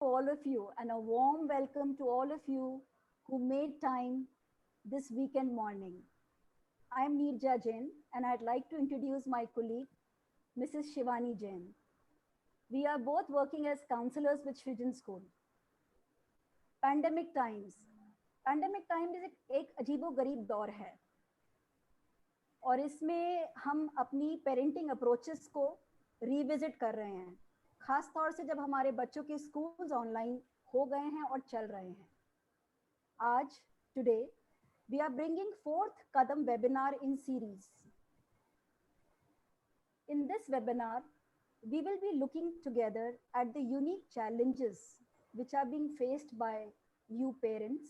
all of you, and a warm welcome to all of you who made time this weekend morning. I'm Neerja Jain, and I'd like to introduce my colleague, Mrs. Shivani Jain. We are both working as counselors with Srijan School. Pandemic times pandemic time एक अजीबो गरीब दौर है और इसमें हम अपनी parenting approaches को रिविजिट कर रहे हैं, खास तौर से जब हमारे बच्चों के स्कूल्स ऑनलाइन हो गए हैं और चल रहे हैं. आज today we are bringing fourth Kadam webinar in series. In this webinar, we will be looking together at the unique challenges which are being faced by you parents,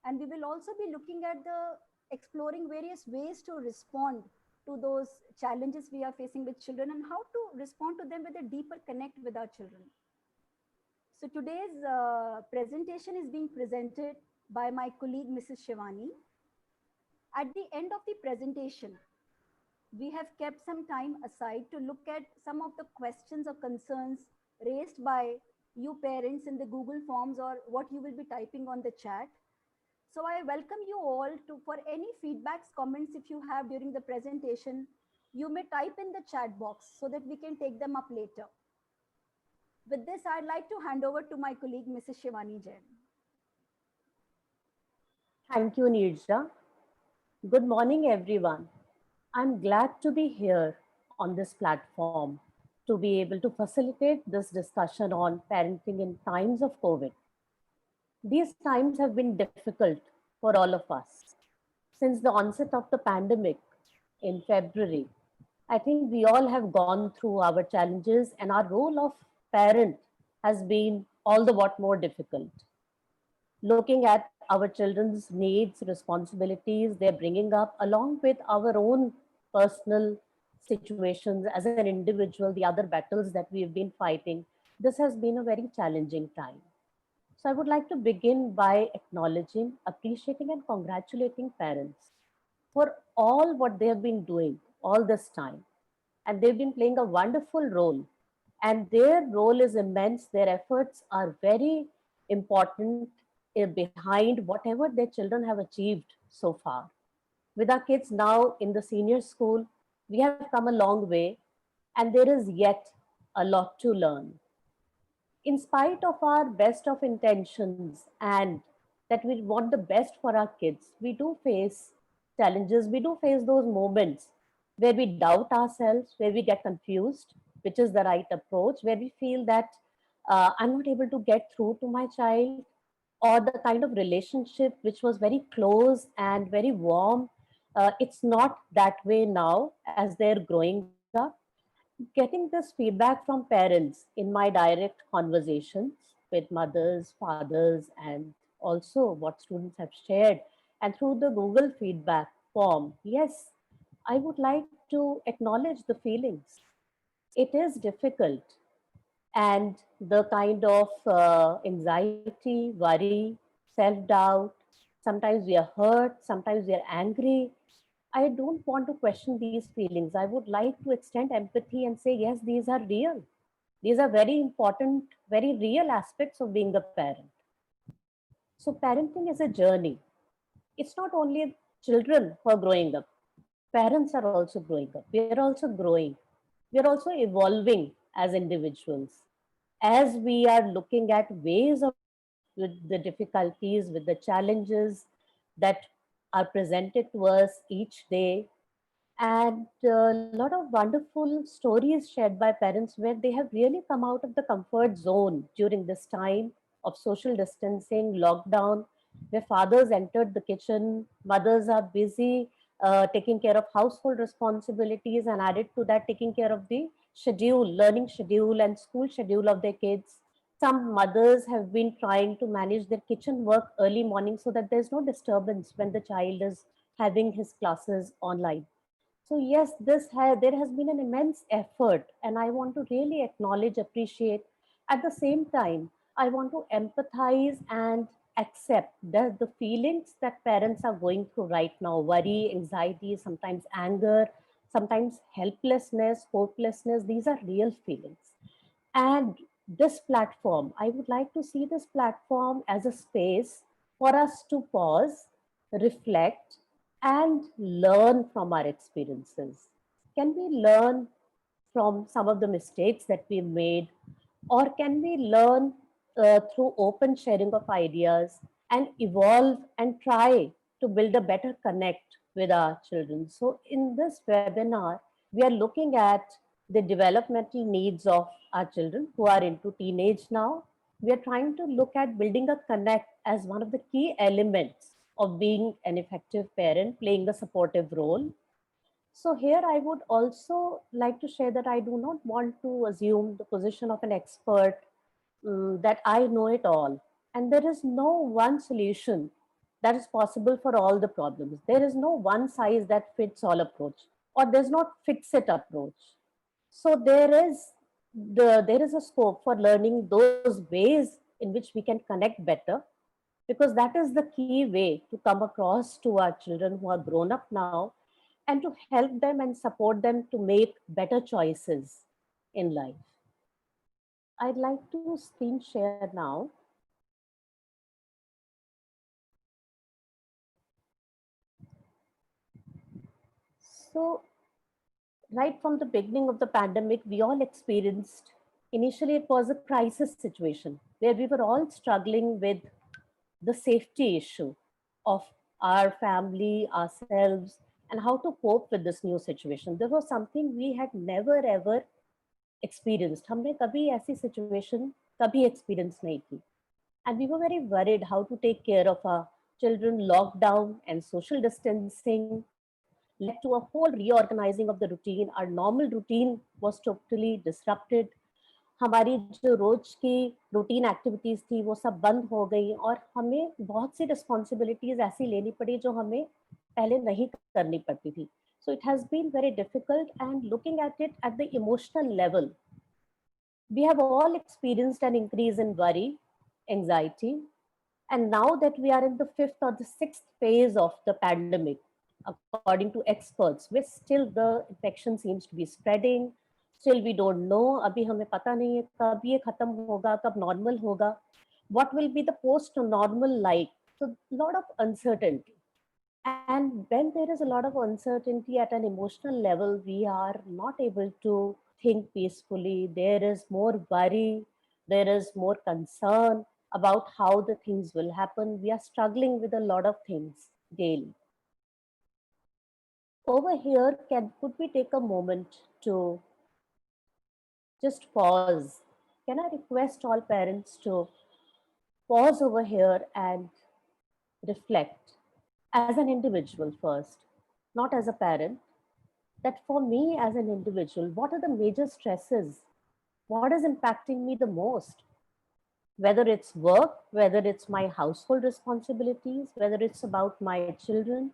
and we will also be looking at the exploring various ways to respond to those challenges we are facing with children and how to respond to them with a deeper connect with our children. So today's presentation is being presented by my colleague, Mrs. Shivani. At the end of the presentation, we have kept some time aside to look at some of the questions or concerns raised by you parents in the Google Forms or what you will be typing on the chat. So I welcome you all to, for any feedbacks, comments, if you have during the presentation, you may type in the chat box so that we can take them up later. With this, I'd like to hand over to my colleague, Mrs. Shivani Jain. Thank you, Neerja. Good morning, everyone. I'm glad to be here on this platform to be able to facilitate this discussion on parenting in times of COVID. These times have been difficult for all of us. Since the onset of the pandemic in February, I think we all have gone through our challenges, and our role of parent has been all the what more difficult. Looking at our children's needs, responsibilities they're bringing up, along with our own personal situations as an individual, the other battles that we've been fighting, this has been a very challenging time. So I would like to begin by acknowledging, appreciating, and congratulating parents for all what they have been doing all this time. And they've been playing a wonderful role. And their role is immense. Their efforts are very important behind whatever their children have achieved so far. With our kids now in the senior school, we have come a long way, and there is yet a lot to learn. In spite of our best of intentions and that we want the best for our kids, we do face challenges. We do face those moments where we doubt ourselves, where we get confused, which is the right approach, where we feel that I'm not able to get through to my child, or the kind of relationship which was very close and very warm. It's not that way now as they're growing up. Getting this feedback from parents in my direct conversations with mothers, fathers, and also what students have shared, and through the Google feedback form, yes, I would like to acknowledge the feelings. It is difficult, and the kind of anxiety, worry, self doubt. Sometimes we are hurt, sometimes we are angry. I don't want to question these feelings. I would like to extend empathy and say, yes, these are real. These are very important, very real aspects of being a parent. So, parenting is a journey. It's not only children who are growing up, parents are also growing up. We are also growing. We are also evolving as individuals. As we are looking at ways of with the difficulties, with the challenges that are presented to us each day, and a lot of wonderful stories shared by parents where they have really come out of the comfort zone during this time of social distancing, lockdown, where fathers entered the kitchen, mothers are busy taking care of household responsibilities, and added to that, taking care of the schedule, learning schedule, and school schedule of their kids. Some mothers have been trying to manage their kitchen work early morning so that there's no disturbance when the child is having his classes online. So yes, there has been an immense effort, and I want to really acknowledge, appreciate. At the same time, I want to empathize and accept the feelings that parents are going through right now: worry, anxiety, sometimes anger, sometimes helplessness, hopelessness. These are real feelings, and this platform, I would like to see this platform as a space for us to pause, reflect, and learn from our experiences. Can we learn from some of the mistakes that we made, or can we learn through open sharing of ideas and evolve and try to build a better connect with our children? So, in this webinar, we are looking at the developmental needs of our children who are into teenage now. We are trying to look at building a connect as one of the key elements of being an effective parent, playing a supportive role. So here I would also like to share that I do not want to assume the position of an expert, that I know it all. And there is no one solution that is possible for all the problems. There is no one size that fits all approach, or there's not fix it approach. So there is a scope for learning those ways in which we can connect better, because that is the key way to come across to our children who are grown up now, and to help them and support them to make better choices in life. I'd like to screen share now. So, right from the beginning of the pandemic, we all experienced, initially, it was a crisis situation where we were all struggling with the safety issue of our family, ourselves, and how to cope with this new situation. There was something we had never ever experienced. हमने कभी ऐसी situation कभी experience नहीं की. And we were very worried how to take care of our children. Lockdown and social distancing led to a whole reorganizing of the routine. Our normal routine was totally disrupted. हमारी जो रोज की routine activities थी वो सब बंद हो गई, और हमें बहुत सी रिस्पॉन्सिबिलिटीज ऐसी लेनी पड़ी जो हमें पहले नहीं करनी पड़ती थी. So it has been very difficult, and looking at it at the emotional level, we have all experienced an increase in worry, anxiety, and now that we are in the fifth or the sixth phase of the pandemic, according to experts, where still the infection seems to be spreading. Still, we don't know. अभी हमें पता नहीं है कब ये खत्म होगा, कब normal होगा. What will be the post-normal like? So, a lot of uncertainty. And when there is a lot of uncertainty at an emotional level, we are not able to think peacefully. There is more worry, there is more concern about how the things will happen. We are struggling with a lot of things daily. Over here, could we take a moment to just pause? Can I request all parents to pause over here and reflect as an individual first, not as a parent, that for me as an individual, what are the major stresses? What is impacting me the most? Whether it's work, whether it's my household responsibilities, whether it's about my children,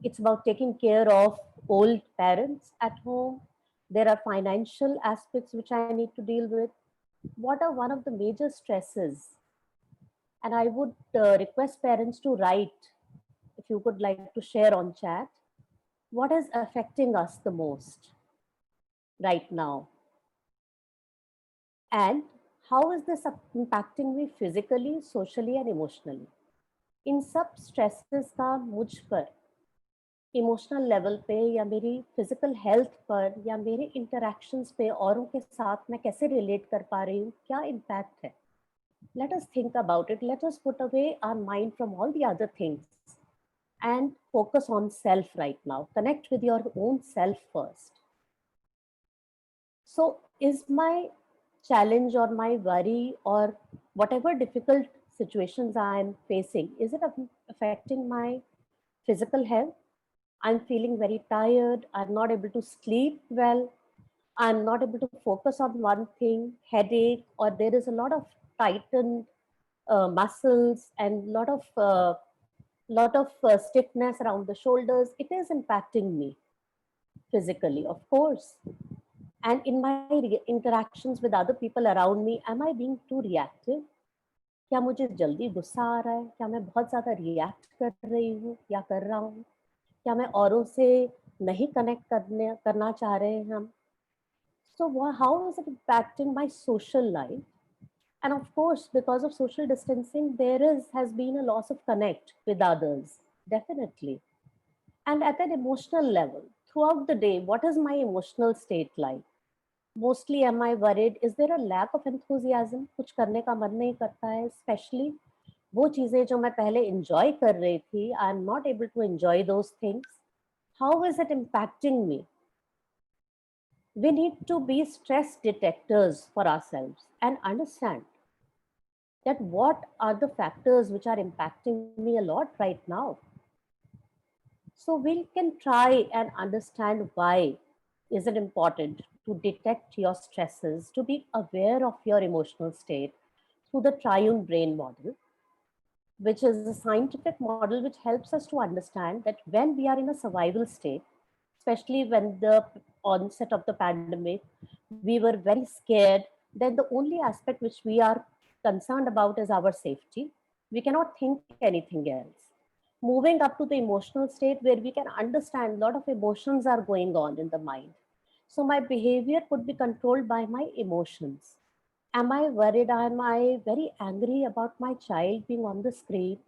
it's about taking care of old parents at home. There are financial aspects which I need to deal with. What are one of the major stresses? And I would request parents to write, if you would like to share on chat, what is affecting us the most right now? And how is this impacting me physically, socially, and emotionally? इन सब stresses का मुझ पर emotional level पे, या मेरी physical health पर, या मेरे इंटरेक्शंस पे औरों के साथ मैं कैसे रिलेट कर पा रही हूँ, क्या इम्पैक्ट है? Let us think about it. Let us put away our mind from all the other things and focus on self right now. Connect with your own self first. So, is my challenge or my worry or whatever difficult situations I am facing, is it affecting my physical health? I'm feeling very tired. I'm not able to sleep well. I'm not able to focus on one thing, headache, or there is a lot of tightened muscles and lot of stiffness around the shoulders. It is impacting me physically, of course. And in my interactions with other people around me, am I being too reactive? क्या मुझे जल्दी गुस्सा आ रहा है? क्या मैं बहुत ज़्यादा रिएक्ट कर रही हूँ या कर रहा हूँ? क्या मैं औरों से नहीं कनेक्ट करना चाह रहे हैं हम? So how is it impacting my social life? And of course, because of social distancing, has been a loss of connect with others, definitely. And at an emotional level, throughout the day, what is my emotional state like? Mostly, am I worried? Is there a lack of enthusiasm? कुछ करने का मन नहीं करता है, especially वो चीजें जो मैं पहले enjoy कर रही थी, I am not able to enjoy those things. How is it impacting me? We need to be stress detectors for ourselves and understand that what are the factors which are impacting me a lot right now. So we can try and understand why is it important to detect your stresses, to be aware of your emotional state through the triune brain model, which is a scientific model which helps us to understand that when we are in a survival state, especially when the onset of the pandemic, we were very scared, then the only aspect which we are concerned about is our safety. We cannot think anything else. Moving up to the emotional state where we can understand a lot of emotions are going on in the mind. So my behavior could be controlled by my emotions. Am I worried? Am I very angry about my child being on the screen?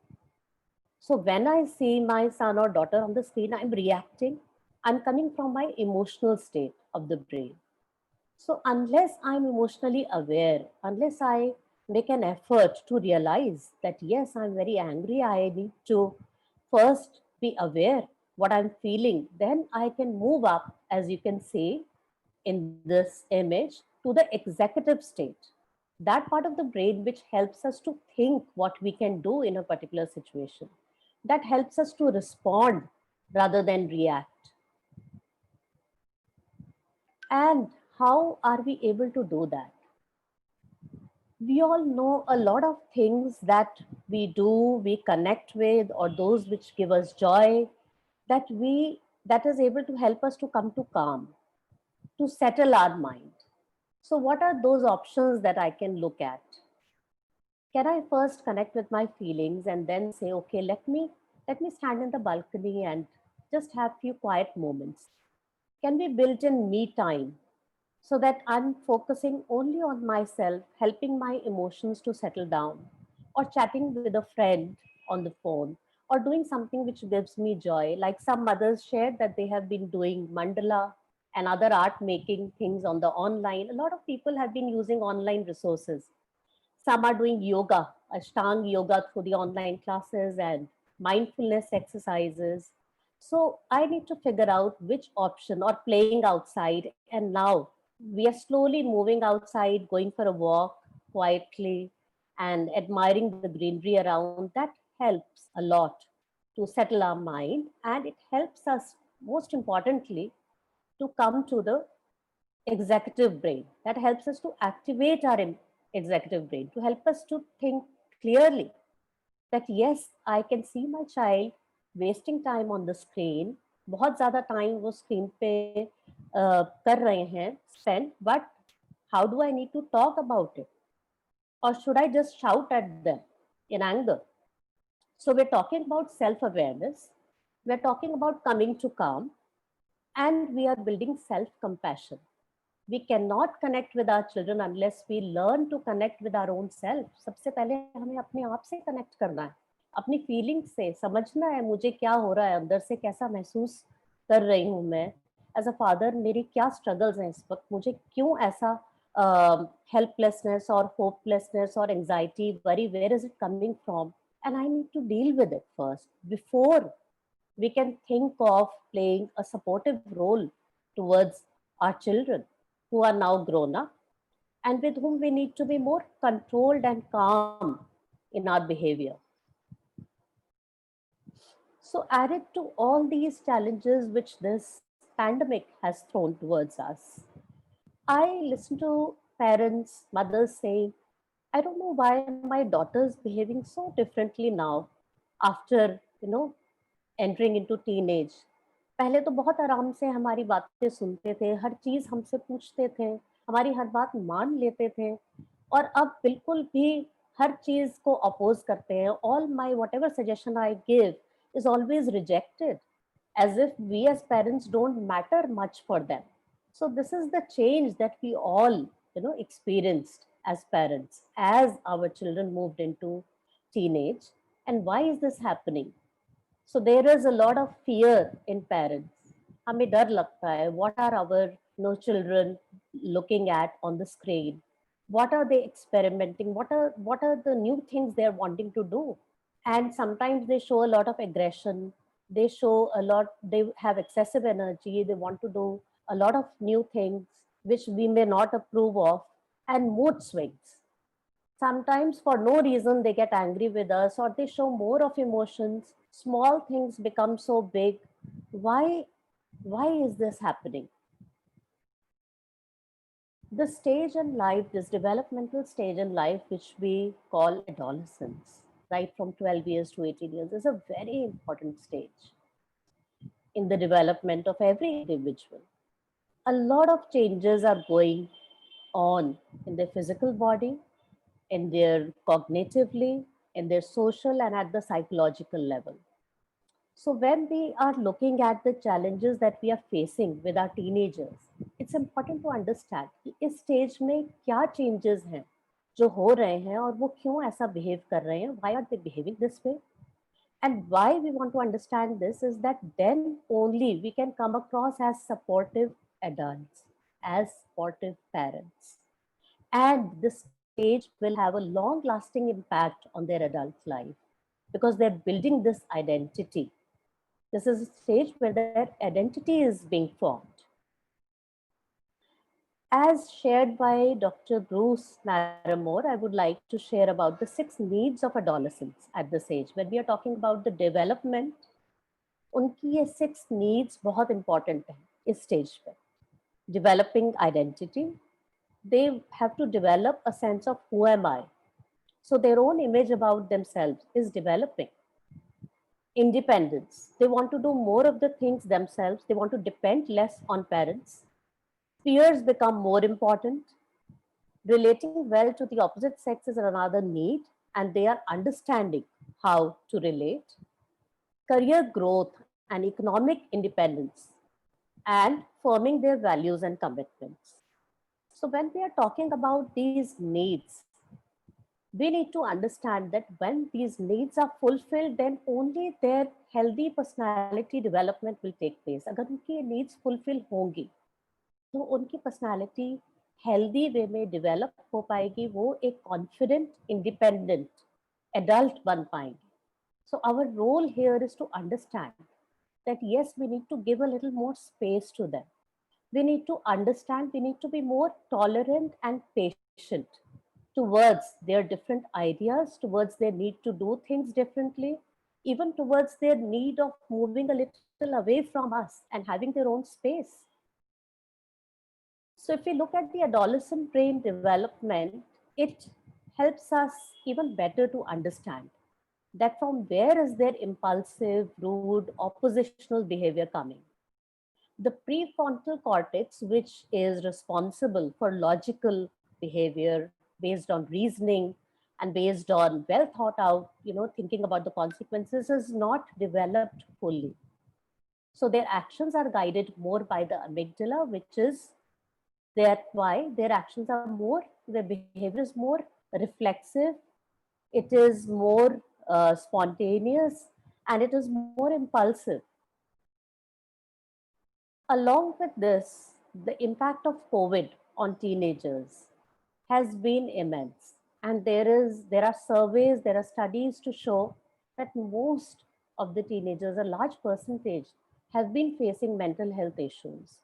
So when I see my son or daughter on the screen, I'm reacting. I'm coming from my emotional state of the brain. So unless I'm emotionally aware, unless I make an effort to realize that yes, I'm very angry, I need to first be aware what I'm feeling, then I can move up, as you can see in this image, to the executive state. That part of the brain which helps us to think what we can do in a particular situation, that helps us to respond rather than react. And how are we able to do that? We all know a lot of things that we do, we connect with, or those which give us joy, that is able to help us to come to calm, to settle our mind. So what are those options that I can look at? Can I first connect with my feelings and then say, okay, let me stand in the balcony and just have few quiet moments? Can be built in me time so that I'm focusing only on myself, helping my emotions to settle down, or chatting with a friend on the phone, or doing something which gives me joy. Like some mothers shared that they have been doing mandala and other art making things on the online. A lot of people have been using online resources. Some are doing yoga, Ashtang yoga through the online classes and mindfulness exercises. So I need to figure out which option, or playing outside. And now we are slowly moving outside, going for a walk quietly and admiring the greenery around. That helps a lot to settle our mind. And it helps us, most importantly, to come to the executive brain. That helps us to activate our executive brain, to help us to think clearly that yes, I can see my child wasting time on the screen. बहुत ज़्यादा time वो screen पे कर रहे हैं spend, but how do I need to talk about it? Or should I just shout at them in anger? So we're talking about self-awareness. We're talking about coming to calm, and we are building self-compassion. We cannot connect with our children unless we learn to connect with our own self. सबसे पहले हमें अपने आप से connect करना है, अपनी feeling से समझना है मुझे क्या हो रहा है अंदर से, कैसा महसूस कर रही हूँ मैं एज अ फादर, मेरी क्या स्ट्रगल्स हैं इस वक्त, मुझे क्यों ऐसा helplessness or hopelessness or anxiety, worry, where is it coming from? And I need to deal with it first before we can think of playing a supportive role towards our children who are now grown up and with whom we need to be more controlled and calm in our behavior. So, added to all these challenges which this pandemic has thrown towards us, I listen to parents, mothers saying, I don't know why my daughter's behaving so differently now after, entering into teenage. पहले तो बहुत आराम से हमारी बातें सुनते थे, हर चीज़ हमसे पूछते थे, हमारी हर बात मान लेते थे, और अब बिल्कुल भी हर चीज़ को अपोज करते हैं. All my whatever suggestion I give is always rejected, as if we as parents don't matter much for them. So this is the change that we all, experienced as parents as our children moved into teenage. And why is this happening? So there is a lot of fear in parents. हमें डर लगता है. What are our children looking at on the screen? What are they experimenting? What are the new things they're wanting to do? And sometimes they show a lot of aggression. They show a lot. They have excessive energy. They want to do a lot of new things which we may not approve of, and mood swings. Sometimes for no reason they get angry with us, or they show more of emotions. Small things become so big. Why is this happening? The stage in life, this developmental stage in life, which we call adolescence, right from 12 years to 18 years, is a very important stage in the development of every individual. A lot of changes are going on in their physical body, in their cognitively, in their social, and at the psychological level. So when we are looking at the challenges that we are facing with our teenagers, it's important to understand कि इस stage में क्या changes हैं जो हो रहे हैं और वो क्यों ऐसा behave कर रहे हैं, why are they behaving this way? And why we want to understand this is that then only we can come across as supportive adults, as supportive parents. And this stage will have a long lasting impact on their adult life because they're building this identity. This is a stage where their identity is being formed. As shared by Dr. Bruce Naramore, I would like to share about the 6 needs of adolescents at this age. When we are talking about the development, उनकी ये 6 needs बहुत important हैं इस stage पे. Developing identity, they have to develop a sense of who am I. So their own image about themselves is developing. Independence, they want to do more of the things themselves. They want to depend less on parents. Peers become more important. Relating well to the opposite sex is another need, and they are understanding how to relate. Career growth and economic independence, and forming their values and commitments. So when we are talking about these needs, we need to understand that when these needs are fulfilled, then only their healthy personality development will take place. अगर उनकी needs fulfill होंगी, तो उनकी personality healthy way में develop हो पाएगी, वो एक confident, independent adult बन पाएंगे. So our role here is to understand that yes, we need to give a little more space to them. We need to understand, we need to be more tolerant and patient towards their different ideas, towards their need to do things differently, even towards their need of moving a little away from us and having their own space. So if we look at the adolescent brain development, it helps us even better to understand that from where is their impulsive, rude, oppositional behavior coming. The prefrontal cortex, which is responsible for logical behavior based on reasoning and based on well thought out, thinking about the consequences, is not developed fully. So their actions are guided more by the amygdala, which is that's why their actions are more, their behavior is more reflexive, it is more spontaneous, and it is more impulsive. Along with this, the impact of COVID on teenagers has been immense. And there are surveys, there are studies to show that most of the teenagers, a large percentage, have been facing mental health issues.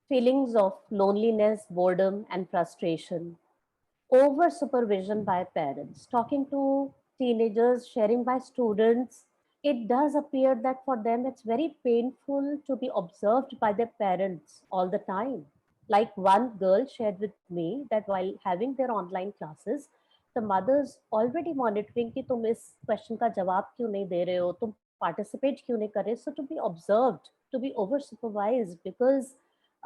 Feelings of loneliness, boredom, and frustration, over supervision by parents, talking to teenagers, sharing by students, it does appear that for them it's very painful to be observed by their parents all the time. Like one girl shared with me that while having their online classes, the mother's already monitoring कि तुम इस question का जवाब क्यों नहीं दे रहे हो, तुम participate क्यों नहीं कर रहे. So to be observed, to be over supervised, because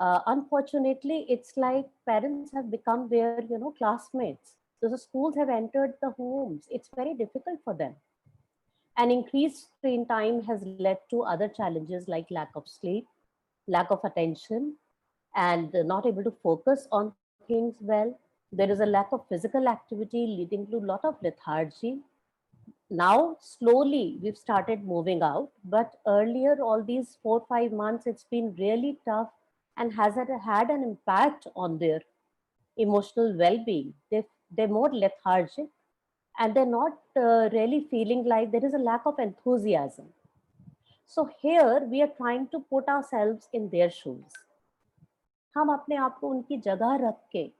unfortunately, it's like parents have become their, classmates. So the schools have entered the homes. It's very difficult for them. An increased screen time has led to other challenges like lack of sleep, lack of attention, and not able to focus on things well. There is a lack of physical activity leading to a lot of lethargy. Now, slowly, we've started moving out, but earlier, all these 4 5 months, it's been really tough and has had an impact on their emotional well-being. They're more lethargic, and they're not really feeling like there is a lack of enthusiasm. So here we are trying to put ourselves in their shoes. हम अपने आप को उनकी जगह रख के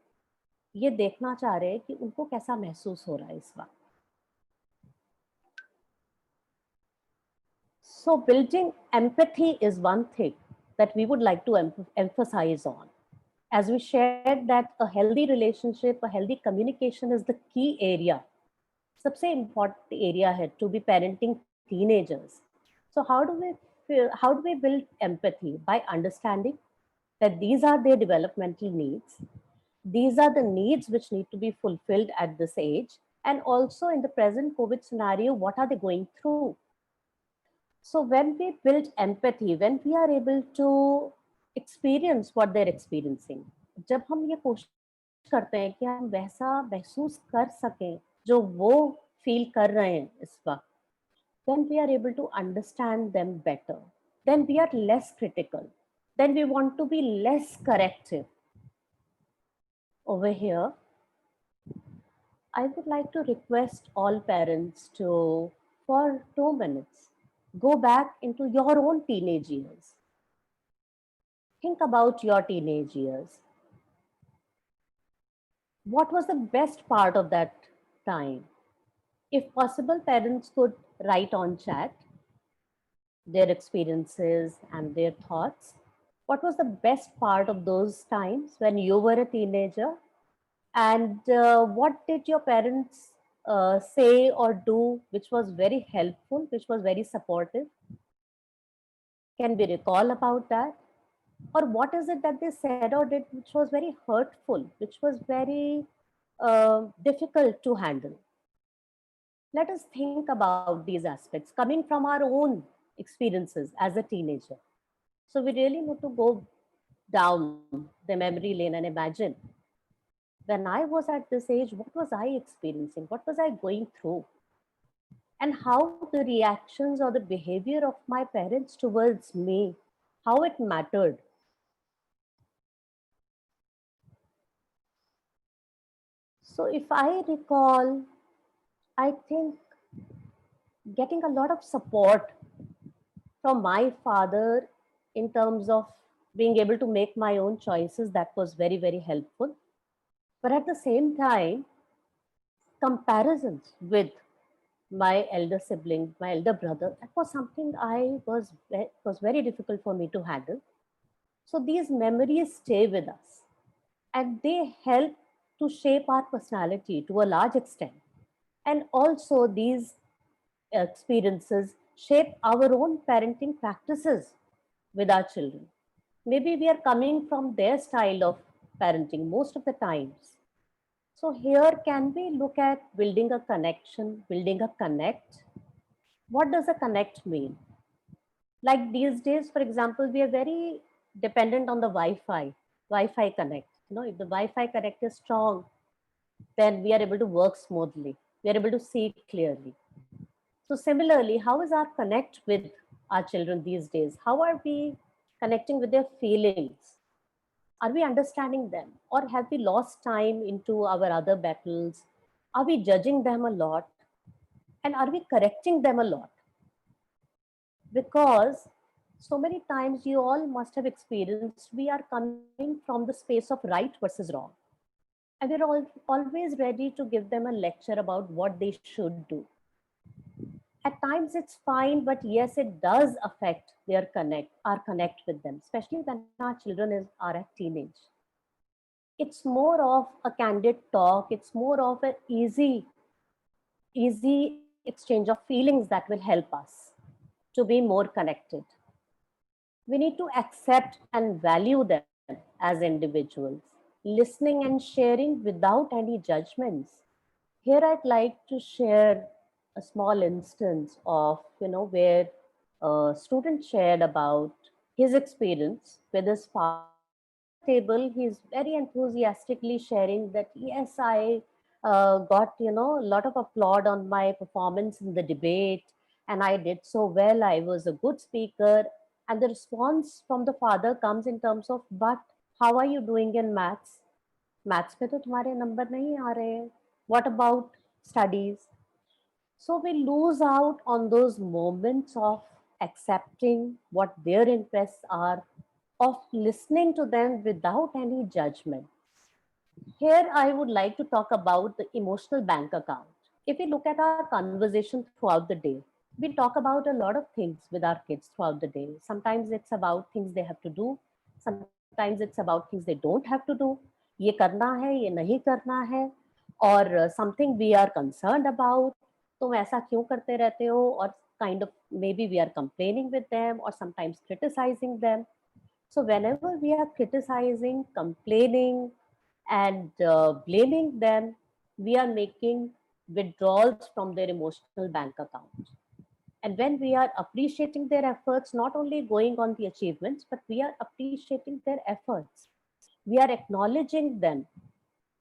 ये देखना चाह रहे हैं कि उनको कैसा महसूस हो रहा है इस वक्त. So building empathy is one thing that we would like to emphasize on. As we shared that a healthy relationship, a healthy communication is the key area. सबसे important area है to be parenting teenagers. So how do we build empathy? By understanding that these are their developmental needs. These are the needs which need to be fulfilled at this age. And also in the present COVID scenario, what are they going through? So when we build empathy, when we are able to experience what they're experiencing, जब हम ये कोशिश करते हैं कि हम वैसा महसूस कर सकें जो वो फील कर रहे हैं इस वक्त, then we are able to understand them better. Then we are less critical. Then we want to be less corrective. Over here, I would like to request all parents to, for 2 minutes, go back into your own teenage years. Think about your teenage years. What was the best part of that time? If possible, parents could write on chat their experiences and their thoughts. What was the best part of those times when you were a teenager? And what did your parents say or do which was very helpful, which was very supportive? Can we recall about that? Or what is it that they said or did which was very hurtful, which was very difficult to handle? Let us think about these aspects coming from our own experiences as a teenager. So we really need to go down the memory lane and imagine when I was at this age, what was I experiencing? What was I going through? And how the reactions or the behavior of my parents towards me, how it mattered. So if I recall, I think getting a lot of support from my father in terms of being able to make my own choices, that was very, very helpful. But at the same time, comparisons with my elder sibling, my elder brother, that was something was very difficult for me to handle. So these memories stay with us and they help to shape our personality to a large extent. And also these experiences shape our own parenting practices with our children. Maybe we are coming from their style of parenting most of the times. So here, can we look at building a connection, building a connect? What does a connect mean? Like these days, for example, we are very dependent on the Wi-Fi connect. If the Wi-Fi connect is strong, then we are able to work smoothly. We are able to see clearly. So similarly, how is our connect with our children these days? How are we connecting with their feelings? Are we understanding them? Or have we lost time into our other battles? Are we judging them a lot? And are we correcting them a lot? Because so many times you all must have experienced, we are coming from the space of right versus wrong. And we're always ready to give them a lecture about what they should do. At times it's fine, but yes, it does affect our connect with them, especially when our children are at teenage. It's more of a candid talk. It's more of an easy exchange of feelings that will help us to be more connected. We need to accept and value them as individuals, listening and sharing without any judgments. Here I'd like to share a small instance of, where a student shared about his experience with his father table, he's very enthusiastically sharing that, yes, I got, a lot of applaud on my performance in the debate, and I did so well. I was a good speaker. And the response from the father comes in terms of, but how are you doing in maths? Maths पे तो तुम्हारे number नहीं आ रहे हैं. What about studies? So we lose out on those moments of accepting what their interests are, of listening to them without any judgment. Here, I would like to talk about the emotional bank account. If we look at our conversation throughout the day, we talk about a lot of things with our kids throughout the day. Sometimes it's about things they have to do. Sometimes it's about things they don't have to do. ये करना है, ये नहीं करना है, और something we are concerned about. तुम ऐसा क्यों करते रहते हो? Or kind of maybe we are complaining with them or sometimes criticizing them. So whenever we are criticizing, complaining, and blaming them, we are making withdrawals from their emotional bank account. And when we are appreciating their efforts, not only going on the achievements, but we are appreciating their efforts. We are acknowledging them.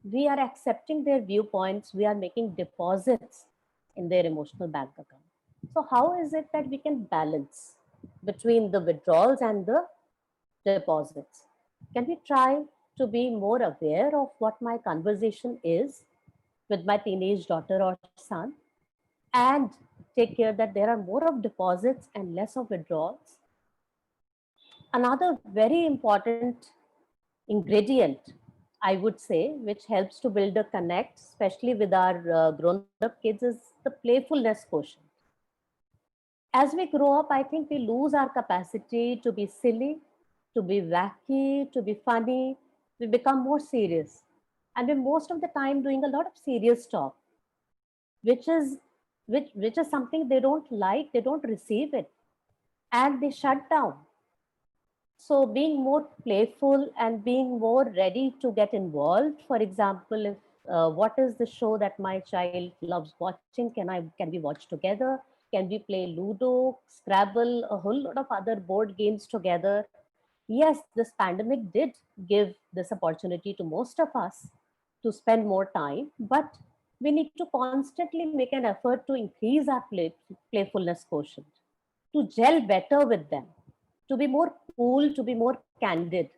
We are accepting their viewpoints. We are making deposits in their emotional bank account. So how is it that we can balance between the withdrawals and the deposits? Can we try to be more aware of what my conversation is with my teenage daughter or son, and take care that there are more of deposits and less of withdrawals? Another very important ingredient, I would say, which helps to build a connect, especially with our grown-up kids, is the playfulness quotient. As we grow up, I think we lose our capacity to be silly, to be wacky, to be funny. We become more serious. And we're most of the time doing a lot of serious talk, which is something they don't like, they don't receive it, and they shut down. So being more playful and being more ready to get involved. For example, if what is the show that my child loves watching? Can we watch together? Can we play Ludo, Scrabble, a whole lot of other board games together? Yes, this pandemic did give this opportunity to most of us to spend more time, but we need to constantly make an effort to increase our playfulness quotient, to gel better with them, to be more cool, to be more candid.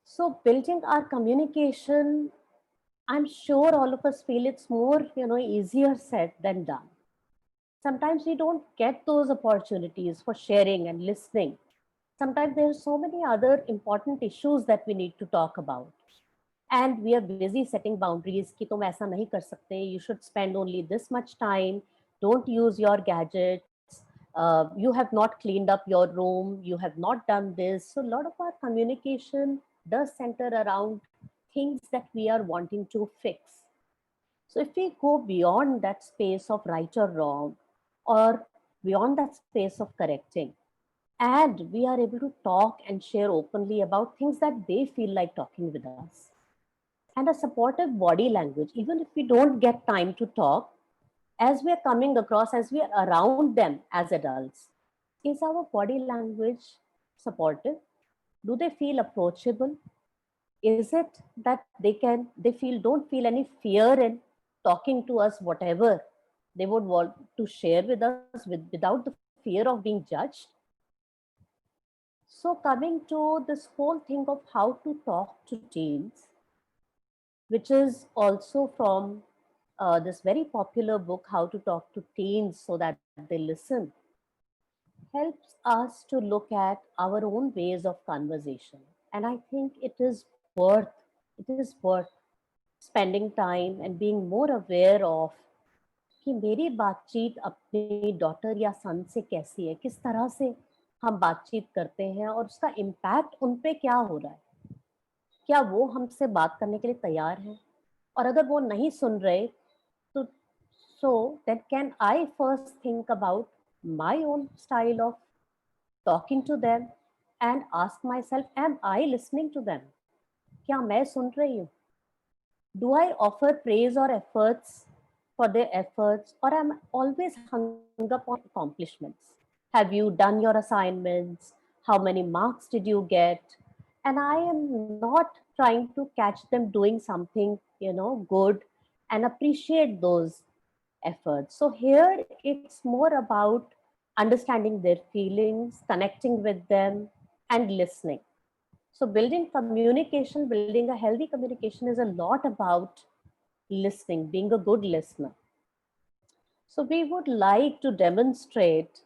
So building our communication, I'm sure all of us feel it's more, easier said than done. Sometimes we don't get those opportunities for sharing and listening. Sometimes there are so many other important issues that we need to talk about. And we are busy setting boundaries कि तुम ऐसा नहीं कर सकते, you should spend only this much time, don't use your gadgets, you have not cleaned up your room, you have not done this. So a lot of our communication does center around things that we are wanting to fix. So if we go beyond that space of right or wrong, or beyond that space of correcting, and we are able to talk and share openly about things that they feel like talking with us, and a supportive body language, even if we don't get time to talk, as we are coming across, as we are around them as adults, is our body language supportive? Do they feel approachable? Is it that don't feel any fear in talking to us, whatever they would want to share with us without the fear of being judged? So coming to this whole thing of how to talk to teens, which is also from this very popular book, How to Talk to Teens So That They Listen, helps us to look at our own ways of conversation. And I think it is worth spending time and being more aware of कि मेरी बातचीत अपनी daughter या सन से कैसी है, किस तरह से हम बातचीत करते हैं और उसका इम्पैक्ट उन पे क्या हो रहा है. क्या वो हमसे बात करने के लिए तैयार हैं? और अगर वो नहीं सुन रहे तो then can I first think about my own style of talking to them and ask myself, am I listening to them? क्या मैं सुन रही हूँ? Do I offer praise or efforts for their efforts, or am I always hung up on accomplishments? Have you done your assignments? how many marks did you get? And I am not trying to catch them doing something, good, and appreciate those efforts. So here it's more about understanding their feelings, connecting with them, and listening. So building communication, building a healthy communication is a lot about listening, being a good listener. So we would like to demonstrate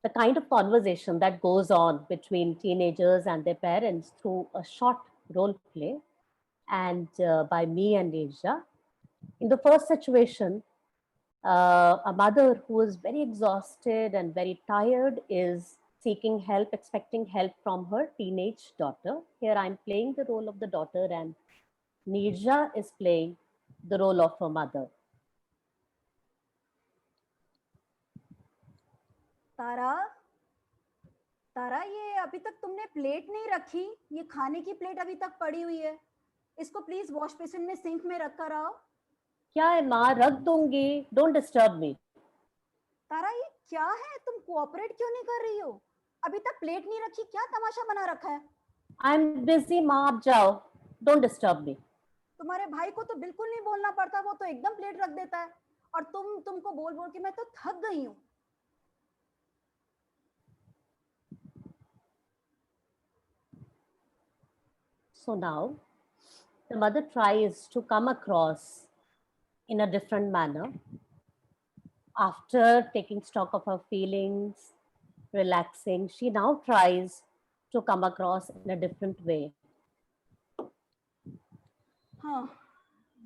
the kind of conversation that goes on between teenagers and their parents through a short role play, and by me and Asia. In the first situation, a mother who is very exhausted and very tired is seeking help, expecting help from her teenage daughter. Here I'm playing the role of the daughter, and Nirja is playing the role of her mother. तारा, तारा, ये अभी तक तुमने plate नहीं रखी। ये खाने की plate अभी तक पड़ी हुई है। इसको प्लीज वॉश बेसिन में सिंक में रख कर आओ। क्या है माँ, रख दूंगी, डोंट डिस्टर्ब मी। तारा, ये क्या है? तुम कोऑपरेट क्यों नहीं कर रही हो? अभी तक प्लेट नहीं रखी, क्या तमाशा बना रखा है? आई एम बिजी माँ, आप जाओ, डोंट डिस्टर्ब मी। तुम्हारे भाई को तो बिल्कुल नहीं बोलना पड़ता, वो तो एकदम प्लेट रख देता है। और तुमको बोल बोल के मैं तो थक गई हूँ। So now the mother tries to come across in a different manner. After taking stock of her feelings, relaxing, she now tries to come across in a different way. हाँ,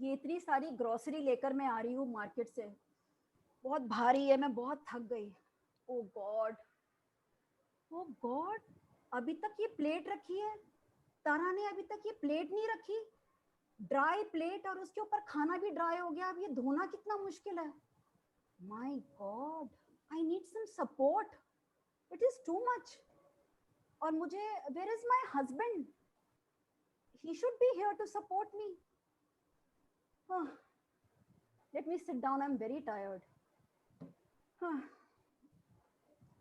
ये इतनी सारी ग्रोसरी लेकर मैं आ रही हूँ मार्केट से। बहुत भारी है, मैं बहुत थक गई। ओ गॉड, ओ गॉड, अभी तक ये प्लेट रखी है। तारा ने अभी तक ये प्लेट नहीं रखी। ड्राई प्लेट, और उसके ऊपर खाना भी ड्राई हो गया। अब ये धोना कितना मुश्किल है। My god, I need some support, it is too much. और मुझे, where is my husband? he should be here to support me. Let me sit down, I'm very tired.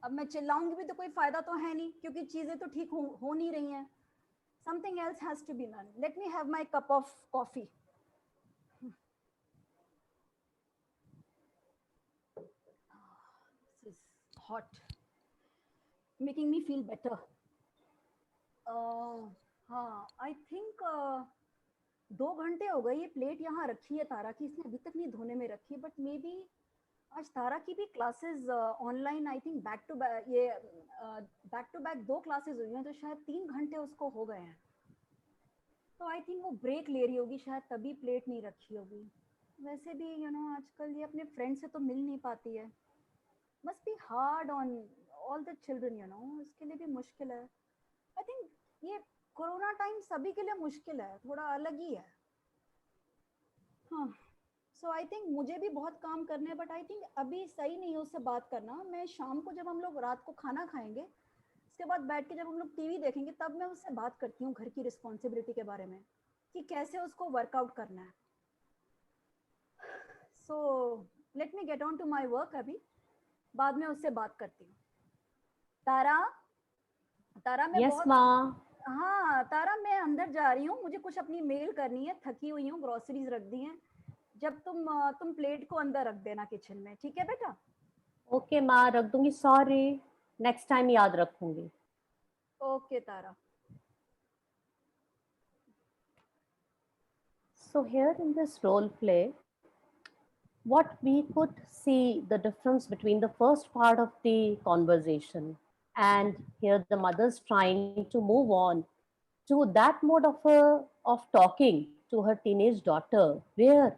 अब मैं चिल्लाऊंगी भी तो कोई फायदा तो है नहीं, क्योंकि चीजें तो ठीक हो नहीं रही हैं। Something else has to be done. Let me have my cup of coffee. This is hot, making me feel better. हाँ, आई थिंक 2 घंटे हो गए ये प्लेट यहाँ रखी है तारा की, इसने अभी तक नहीं धोने में रखी। बट मे बी आज तारा की भी classes online, I think back to back 2 classes हुई हैं, तो शायद 3 घंटे उसको हो गए हैं। तो आई थिंक वो ब्रेक ले रही होगी, शायद तभी प्लेट नहीं रखी होगी। वैसे भी आजकल ये अपने फ्रेंड से तो मिल नहीं पाती है। Must be hard on all the children, इसके लिए भी मुश्किल है। आई थिंक ये कोरोना टाइम सभी के लिए मुश्किल है, थोड़ा अलग ही है। हाँ, सो आई थिंक मुझे भी बहुत काम करने हैं, बट आई थिंक अभी सही नहीं है उससे बात करना। मैं शाम को, जब हम लोग रात को खाना खाएंगे, उसके बाद बैठ के जब हम लोग टीवी देखेंगे, तब मैं उससे बात करती हूँ घर की रिस्पॉन्सिबिलिटी के बारे में, कि कैसे उसको वर्कआउट करना है। So let me get on to my work. अभी बाद में उससे बात करती हूँ। तारा, तारा मैं yes, माँ। हाँ तारा, मैं अंदर जा रही हूँ, मुझे कुछ अपनी मेल करनी है, थकी हुई हूँ, ग्रोसरीज रख दी हैं। जब तुम प्लेट को अंदर रख देना किचन में, ठीक है बेटा? ओके माँ, रख दूंगी, सॉरी, नेक्स्ट टाइम याद रखूंगी। Okay Tara. So here in this role play, what we could see the difference between the first part of the conversation and here the mother's trying to move on to that mode of talking to her teenage daughter, where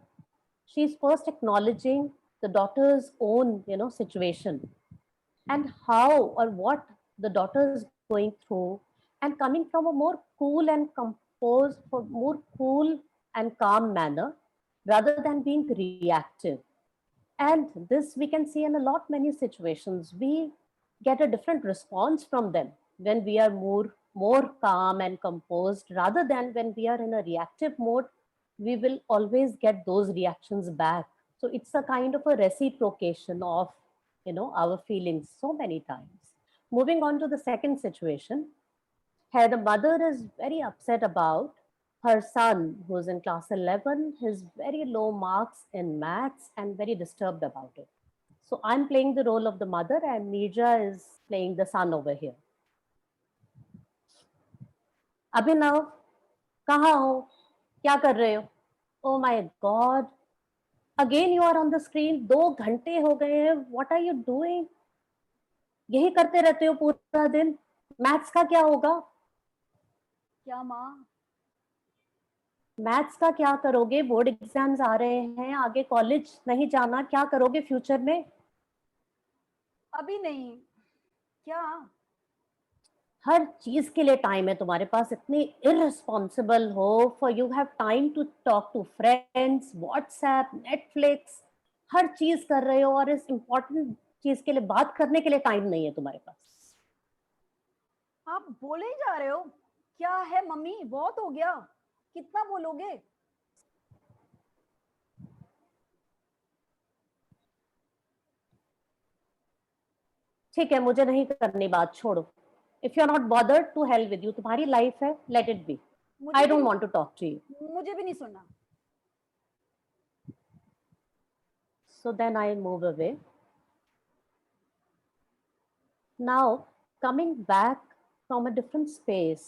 she's first acknowledging the daughter's own situation and how or what the daughter is going through, and coming from a more cool and composed, more cool and calm manner rather than being reactive. And this we can see in a lot many situations. We get a different response from them when we are more calm and composed, rather than when we are in a reactive mode. We will always get those reactions back. So it's a kind of a reciprocation of our feelings so many times. Moving on to the second situation, Here, the mother is very upset about her son, who's in class 11, his very low marks in maths, and very disturbed about it. So I'm playing the role of the mother, and Neerja is playing the son over here. अभिनव, कहाँ हो? क्या कर रहे हो? Oh my God! Again you are on the screen. 2 घंटे हो गए हैं. What are you doing? यही करते रहते हो पूरा दिन. मैथ्स का क्या होगा? क्या माँ? मैथ्स का क्या करोगे? बोर्ड एग्जाम्स आ रहे हैं, आगे कॉलेज नहीं जाना, क्या करोगे फ्यूचर में? अभी नहीं. क्या? हर चीज के लिए टाइम है तुम्हारे पास. इतनी इररिस्पॉन्सिबल हो. For you have time to talk to friends, WhatsApp, Netflix, हर चीज कर रहे हो, और इस इम्पोर्टेंट चीज के लिए बात करने के लिए टाइम नहीं है तुम्हारे पास. आप बोले ही जा रहे हो. क्या है मम्मी, बहुत हो गया. कितना बोलोगे? ठीक है, मुझे नहीं करनी बात, छोड़ो. If you are not bothered, to hell with you. तुम्हारी लाइफ है, लेट इट बी. मुझे आई भी don't want to talk to you. मुझे भी नहीं सुनना. So then I move away. Now, coming back from a different space,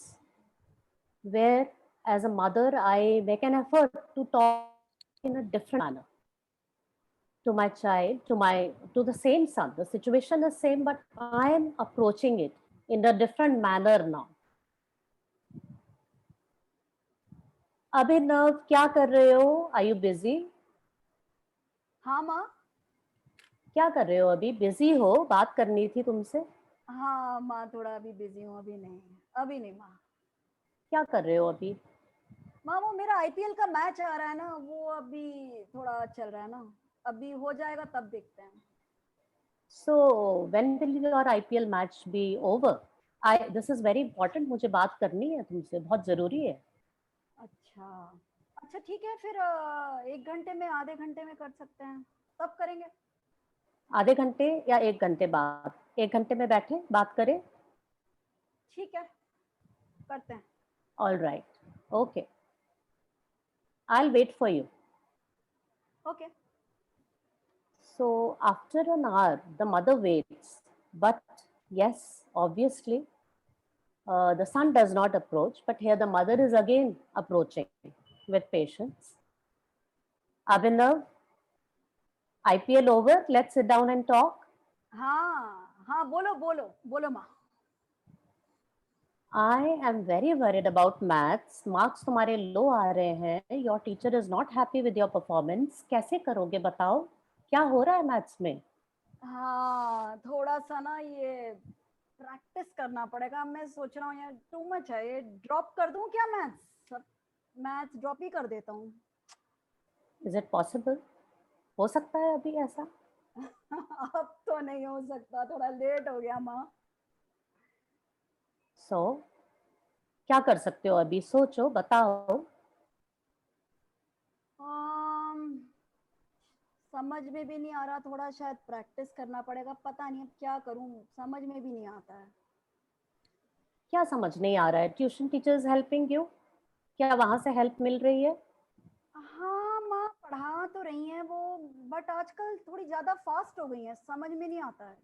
where as a mother I make an effort to talk in a different manner to my child, to the same son. The situation is same, but I am approaching it in a different manner now. अभिनव, क्या कर रहे हो? Are you busy? हाँ माँ. क्या कर रहे हो अभी? बिजी हो? बात करनी थी तुमसे. हाँ माँ, थोड़ा अभी बिजी हूँ. अभी नहीं. अभी नहीं माँ. क्या कर रहे हो अभी? माँ, वो मेरा आईपीएल का मैच आ रहा है ना, वो अभी थोड़ा चल रहा है ना. अभी हो जाएगा तब देखते हैं. So when will your IPL match be over? This is very important. मुझे बात करनी है तुमसे, बहुत जरूरी है. अच्छा. अच्छा ठीक है फिर. 1 घंटे में, आधे घंटे में कर सकते हैं. तब करेंगे. आधे घंटे या 1 घंटे बाद? 1 घंटे में बैठे बात करें. ठीक है, करते हैं. All right. Okay. I'll wait for you. Okay. So after an hour, the mother waits. But yes, obviously, the son does not approach. But here the mother is again approaching with patience. Abhinav, IPL over. Let's sit down and talk. हाँ हाँ, बोलो बोलो बोलो माँ. I am very worried about maths. Marks तुम्हारे लो आ रहे हैं. Your teacher is not happy with your performance. कैसे करोगे बताओ? क्या हो रहा है मैथ्स में? हाँ, थोड़ा सा ना ये प्रैक्टिस करना पड़ेगा. मैं सोच रहा हूँ यार, टू मच है ये. ड्रॉप कर दूँ क्या मैथ्स? मैथ्स ड्रॉप ही कर देता हूँ. Is it possible? हो सकता है अभी ऐसा? अब तो नहीं हो सकता, थोड़ा लेट हो गया माँ. So क्या कर सकते हो अभी? सोचो, बताओ. समझ में भी नहीं आ रहा. थोड़ा शायद प्रैक्टिस करना पड़ेगा. पता नहीं अब क्या करूँ, समझ में भी नहीं आता है. क्या समझ नहीं आ रहा है? Tuition teachers helping you? क्या वहां से हेल्प मिल रही है? हाँ माँ, पढ़ा तो रही हैं वो, बट आजकल थोड़ी ज्यादा फास्ट हो गई हैं, समझ में नहीं आता है.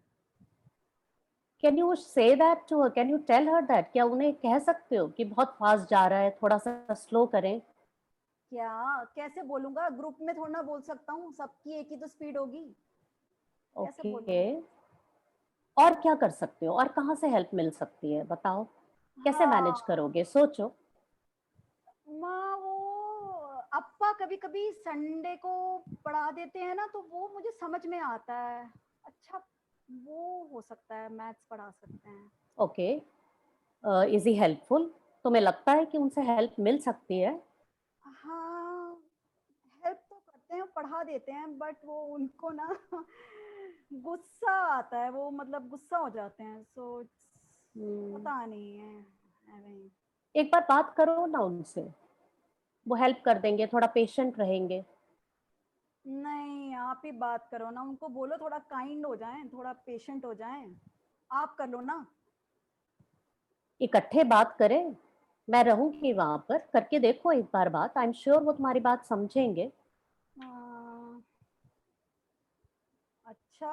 Can you say that to her? Can you tell her that? क्या उन्हें कह सकते हो कि बहुत फास्ट जा रहा है, थोड़ा सा स्लो करें? क्या? कैसे बोलूंगा? ग्रुप में थोड़ा ना बोल सकता हूँ, सबकी एक ही तो स्पीड होगी. कैसे ओके. बोलूँ? और क्या कर सकते हो? और कहाँ से हेल्प मिल सकती है बताओ? कैसे मैनेज हाँ करोगे? सोचो. माँ, वो अप्पा कभी कभी संडे को पढ़ा देते हैं ना, तो वो मुझे समझ में आता है. अच्छा, वो हो सकता है, मैथ्स पढ़ा सकते हैं. ओके. Is he helpful? तुम्हें लगता है कि उनसे हेल्प मिल सकती है? हाँ, हेल्प तो करते हैं, पढ़ा देते हैं, बट वो उनको ना गुस्सा आता है. वो मतलब गुस्सा हो जाते हैं. सो पता नहीं है. ऐਵੇਂ. एक बार बात करो ना उनसे. वो हेल्प कर देंगे, थोड़ा पेशेंट रहेंगे. नहीं, आप ही बात करो ना. उनको बोलो थोड़ा काइंड हो जाएं, थोड़ा पेशेंट हो जाएं. आप कर लो ना. इकट्ठे बात करें, मैं रहूंगी वहां पर, करके देखो एक बार बात, आई एम श्योर वो तुम्हारी बात समझेंगे। अच्छा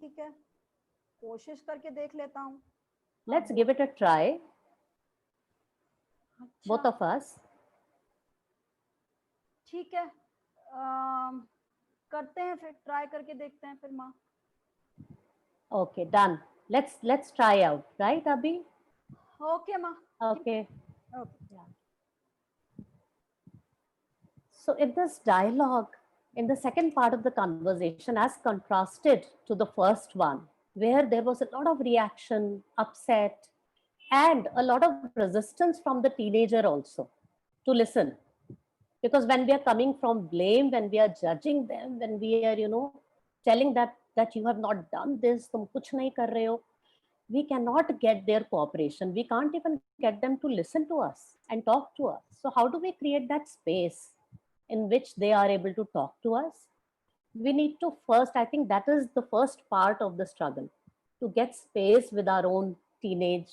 ठीक है, कोशिश करके देख लेता हूँ। Let's give it a try, अच्छा बोथ ऑफ अस। ठीक है, करते हैं फिर, ट्राई करके देखते हैं फिर माँ। Okay done, let's try out, right अभी? ओके माँ। Okay. Okay. So in this dialogue, in the second part of the conversation, as contrasted to the first one, where there was a lot of reaction, upset, and a lot of resistance from the teenager also to listen. Because when we are coming from blame, when we are judging them, when we are, telling that you have not done this, tum kuch nahi kar rahe ho, we cannot get their cooperation. We can't even get them to listen to us and talk to us. So how do we create that space in which they are able to talk to us? We need to first, I think that is the first part of the struggle, to get space with our own teenage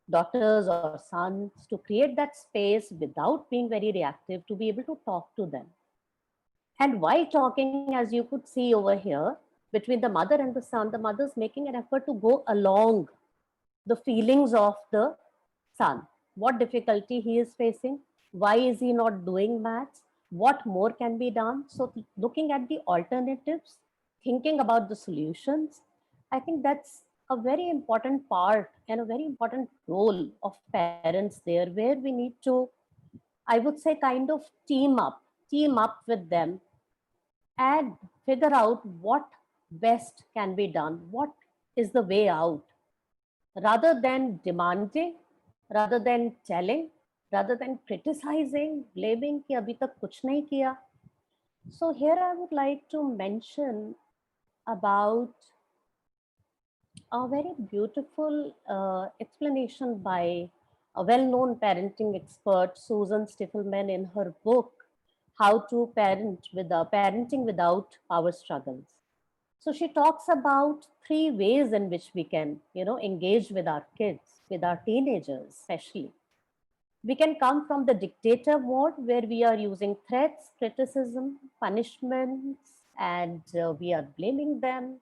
daughters or sons, to create that space without being very reactive, to be able to talk to them. And while talking, as you could see over here, between the mother and the son, the mother is making an effort to go along the feelings of the son. What difficulty he is facing? Why is he not doing maths? What more can be done? So, looking at the alternatives, thinking about the solutions, I think that's a very important part and a very important role of parents there, where we need to, I would say, kind of team up with them and figure out what best can be done, what is the way out, rather than demanding, rather than telling, rather than criticizing, blaming कि अभी तक कुछ नहीं किया. So here I would like to mention about a very beautiful explanation by a well-known parenting expert, Susan Stiffelman, in her book, How to Parenting Without Power Struggles. So she talks about three ways in which we can, engage with our kids, with our teenagers, especially. We can come from the dictator mode, where we are using threats, criticism, punishments, and we are blaming them.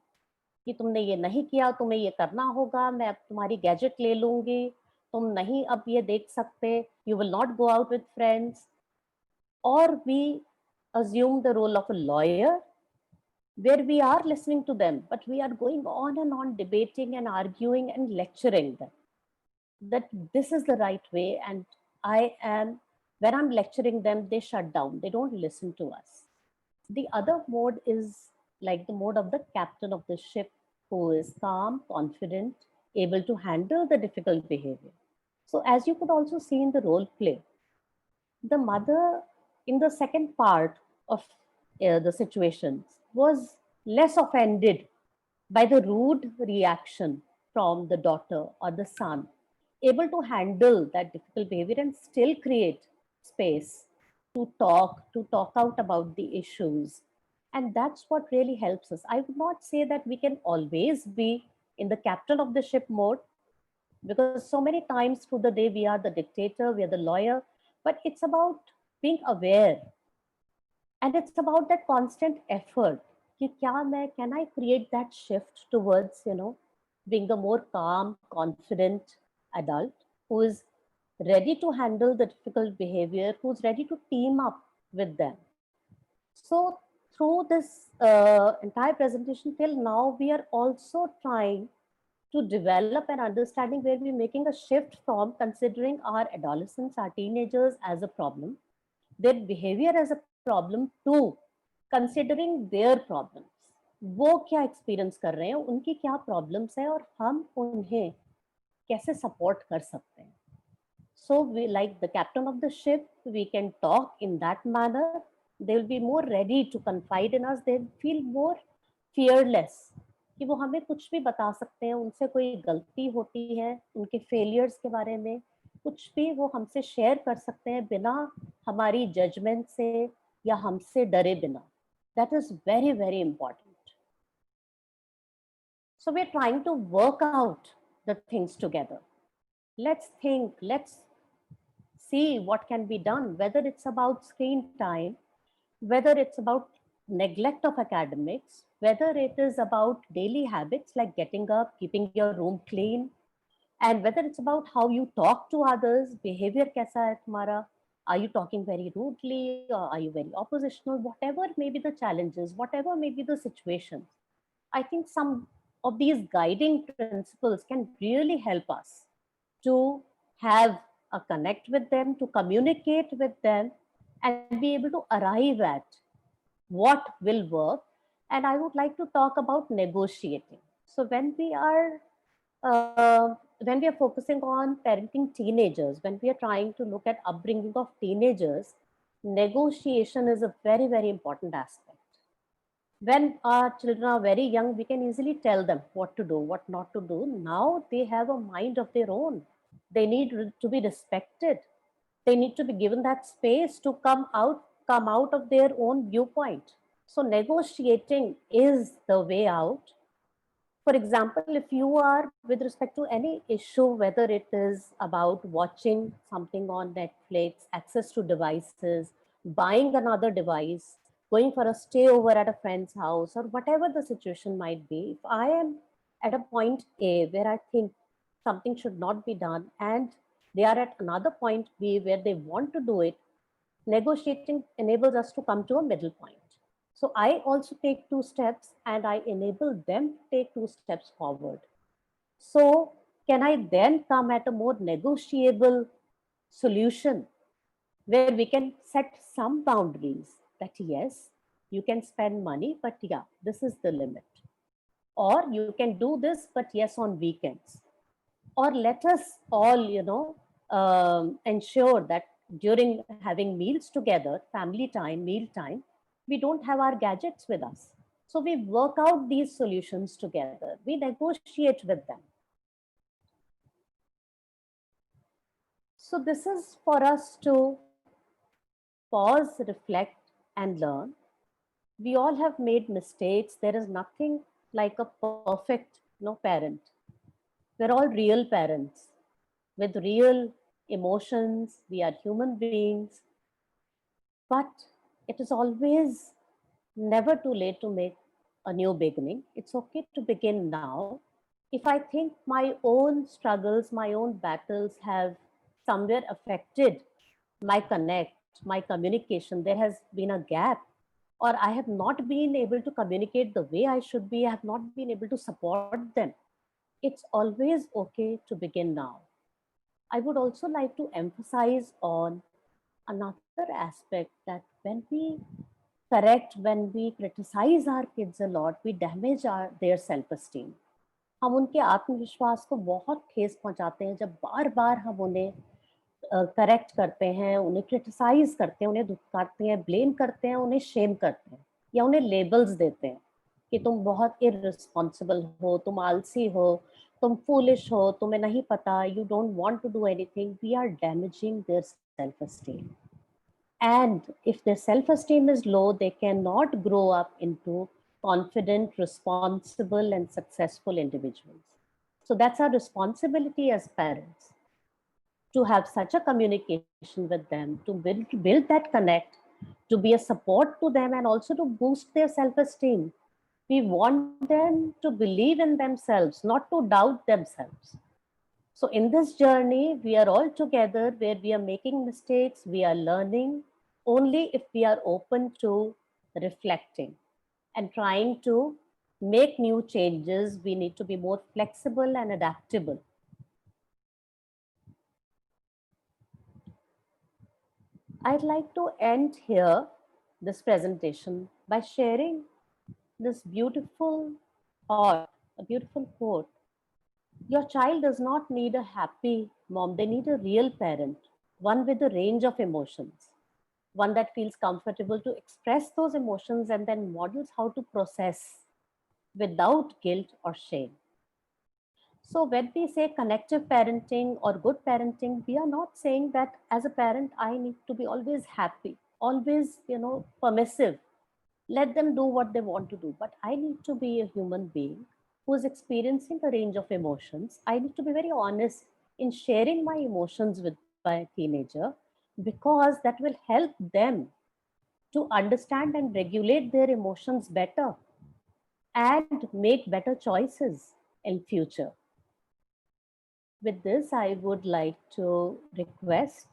कि तुमने ये नहीं किया, तुम्हें ये करना होगा, मैं अब तुम्हारी गैजेट ले लूंगी, तुम नहीं अब ये देख सकते, you will not go out with friends. Or we assume the role of a lawyer, where we are listening to them, but we are going on and on debating and arguing and lecturing them that this is the right way. And when I'm lecturing them, they shut down, they don't listen to us. The other mode is like the mode of the captain of the ship, who is calm, confident, able to handle the difficult behavior. So, as you could also see in the role play, the mother in the second part of the situations was less offended by the rude reaction from the daughter or the son, able to handle that difficult behavior and still create space to talk out about the issues. And that's what really helps us. I would not say that we can always be in the captain of the ship mode, because so many times through the day we are the dictator, we are the lawyer, but it's about being aware, and it's about that constant effort कि क्या मैं, can I create that shift towards, being a more calm, confident adult who is ready to handle the difficult behavior, who's ready to team up with them. So through this entire presentation till now, we are also trying to develop an understanding where we're making a shift from considering our adolescents, our teenagers as a problem, their behavior as a problem, to considering their problems. वो क्या experience कर रहे हैं, उनकी क्या problems है, और हम उन्हें कैसे सपोर्ट कर सकते हैं. So we, like the captain of the ship, we can talk in that manner. They will be more ready to confide in us. They feel more fearless कि वो हमें कुछ भी बता सकते हैं, उनसे कोई गलती होती है, उनके फेलियर्स के बारे में कुछ भी वो हमसे शेयर कर सकते हैं बिना हमारी जजमेंट से या हमसे डरे बिना. That is very, very important. So we're trying to work out the things together. Let's think, let's see what can be done, whether it's about screen time, whether it's about neglect of academics, whether it is about daily habits like getting up, keeping your room clean, and whether it's about how you talk to others, behavior kaisa hai tumhara, are you talking very rudely or are you very oppositional, whatever may be the challenges, whatever may be the situations. I think some of these guiding principles can really help us to have a connect with them, to communicate with them, and be able to arrive at what will work. And I would like to talk about negotiating. So when we are focusing on parenting teenagers, when we are trying to look at upbringing of teenagers, negotiation is a very, very important aspect. When our children are very young, we can easily tell them what to do, what not to do. Now they have a mind of their own. They need to be respected. They need to be given that space to come out of their own viewpoint. So negotiating is the way out. For example, if you are with respect to any issue, whether it is about watching something on Netflix, access to devices, buying another device, going for a stay over at a friend's house, or whatever the situation might be, if I am at a point A where I think something should not be done, and they are at another point B where they want to do it, negotiating enables us to come to a middle point. So I also take two steps and I enable them to take two steps forward. So can I then come at a more negotiable solution where we can set some boundaries that yes, you can spend money, but yeah, this is the limit. Or you can do this, but yes, on weekends. Or let us all, ensure that during having meals together, family time, meal time, we don't have our gadgets with us. So we work out these solutions together, we negotiate with them. So this is for us to pause, reflect, and learn. We all have made mistakes. There is nothing like a perfect parent. We're all real parents with real emotions. We are human beings. But it is always never too late to make a new beginning. It's okay to begin now. If I think my own struggles, my own battles have somewhere affected my connect, my communication, there has been a gap, or I have not been able to communicate the way I should be, I have not been able to support them, it's always okay to begin now. I would also like to emphasize on another aspect that when we correct, when we criticize our kids a lot, we damage their self-esteem. हम उनके आत्मविश्वास को बहुत ठेस पहुंचाते हैं जब बार बार हम उन्हें करेक्ट करते हैं, उन्हें क्रिटिसाइज करते हैं, उन्हें दुत्कारते हैं, ब्लेम करते हैं, उन्हें शेम करते हैं या उन्हें लेबल्स देते हैं कि तुम बहुत इररिस्पॉन्सिबल हो, तुम आलसी हो, तुम फूलिश हो, तुम्हें नहीं पता, you don't want to do anything. We are damaging their self esteem. And if their self-esteem is low, they cannot grow up into confident, responsible, and successful individuals. So that's our responsibility as parents, to have such a communication with them, to build that connect, to be a support to them, and also to boost their self-esteem. We want them to believe in themselves, not to doubt themselves. So in this journey, we are all together where we are making mistakes, we are learning only if we are open to reflecting and trying to make new changes. We need to be more flexible and adaptable. I'd like to end here this presentation by sharing this beautiful thought, a beautiful quote. Your child does not need a happy mom, they need a real parent, one with a range of emotions, one that feels comfortable to express those emotions and then models how to process without guilt or shame. So when we say connective parenting or good parenting, we are not saying that as a parent, I need to be always happy, always, permissive. Let them do what they want to do. But I need to be a human being who is experiencing a range of emotions. I need to be very honest in sharing my emotions with my teenager, because that will help them to understand and regulate their emotions better and make better choices in future. With this, I would like to request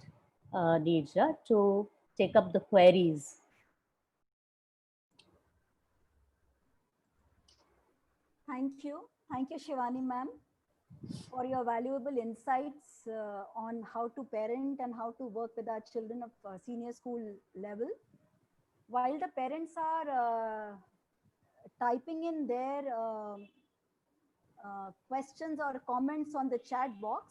Nirja to take up the queries. Thank you, Shivani ma'am, for your valuable insights on how to parent and how to work with our children of senior school level. While the parents are typing in their questions or comments on the chat box,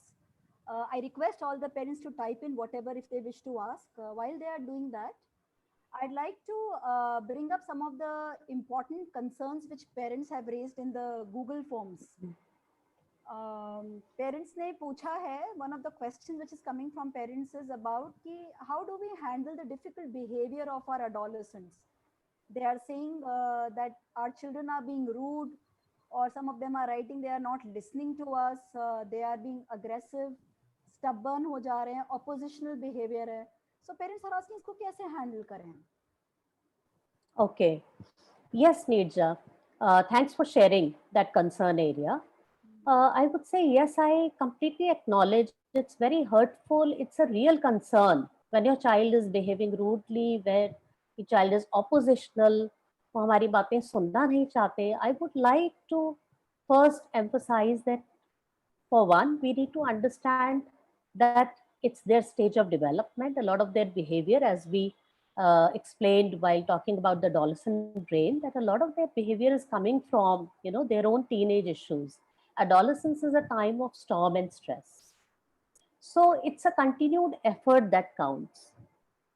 I request all the parents to type in whatever if they wish to ask. While they are doing that, I'd like to bring up some of the important concerns which parents have raised in the Google Forms. Parents ने पूछा है, one of the questions which is coming from parents is about कि how do we handle the difficult behavior of our adolescents. They are saying that our children are being rude, or some of them are writing they are not listening to us, they are being aggressive, stubborn हो जा रहे हैं, oppositional behavior है. So parents are asking इसको कैसे handle करें. Okay. Yes, Nirja. Thanks for sharing that concern area. I would say, yes, I completely acknowledge it's very hurtful. It's a real concern when your child is behaving rudely, where your child is oppositional, वो हमारी बातें सुनना नहीं चाहते. I would like to first emphasize that, for one, we need to understand that it's their stage of development. A lot of their behavior, as we explained while talking about the adolescent brain, that a lot of their behavior is coming from, their own teenage issues. Adolescence is a time of storm and stress. So it's a continued effort that counts.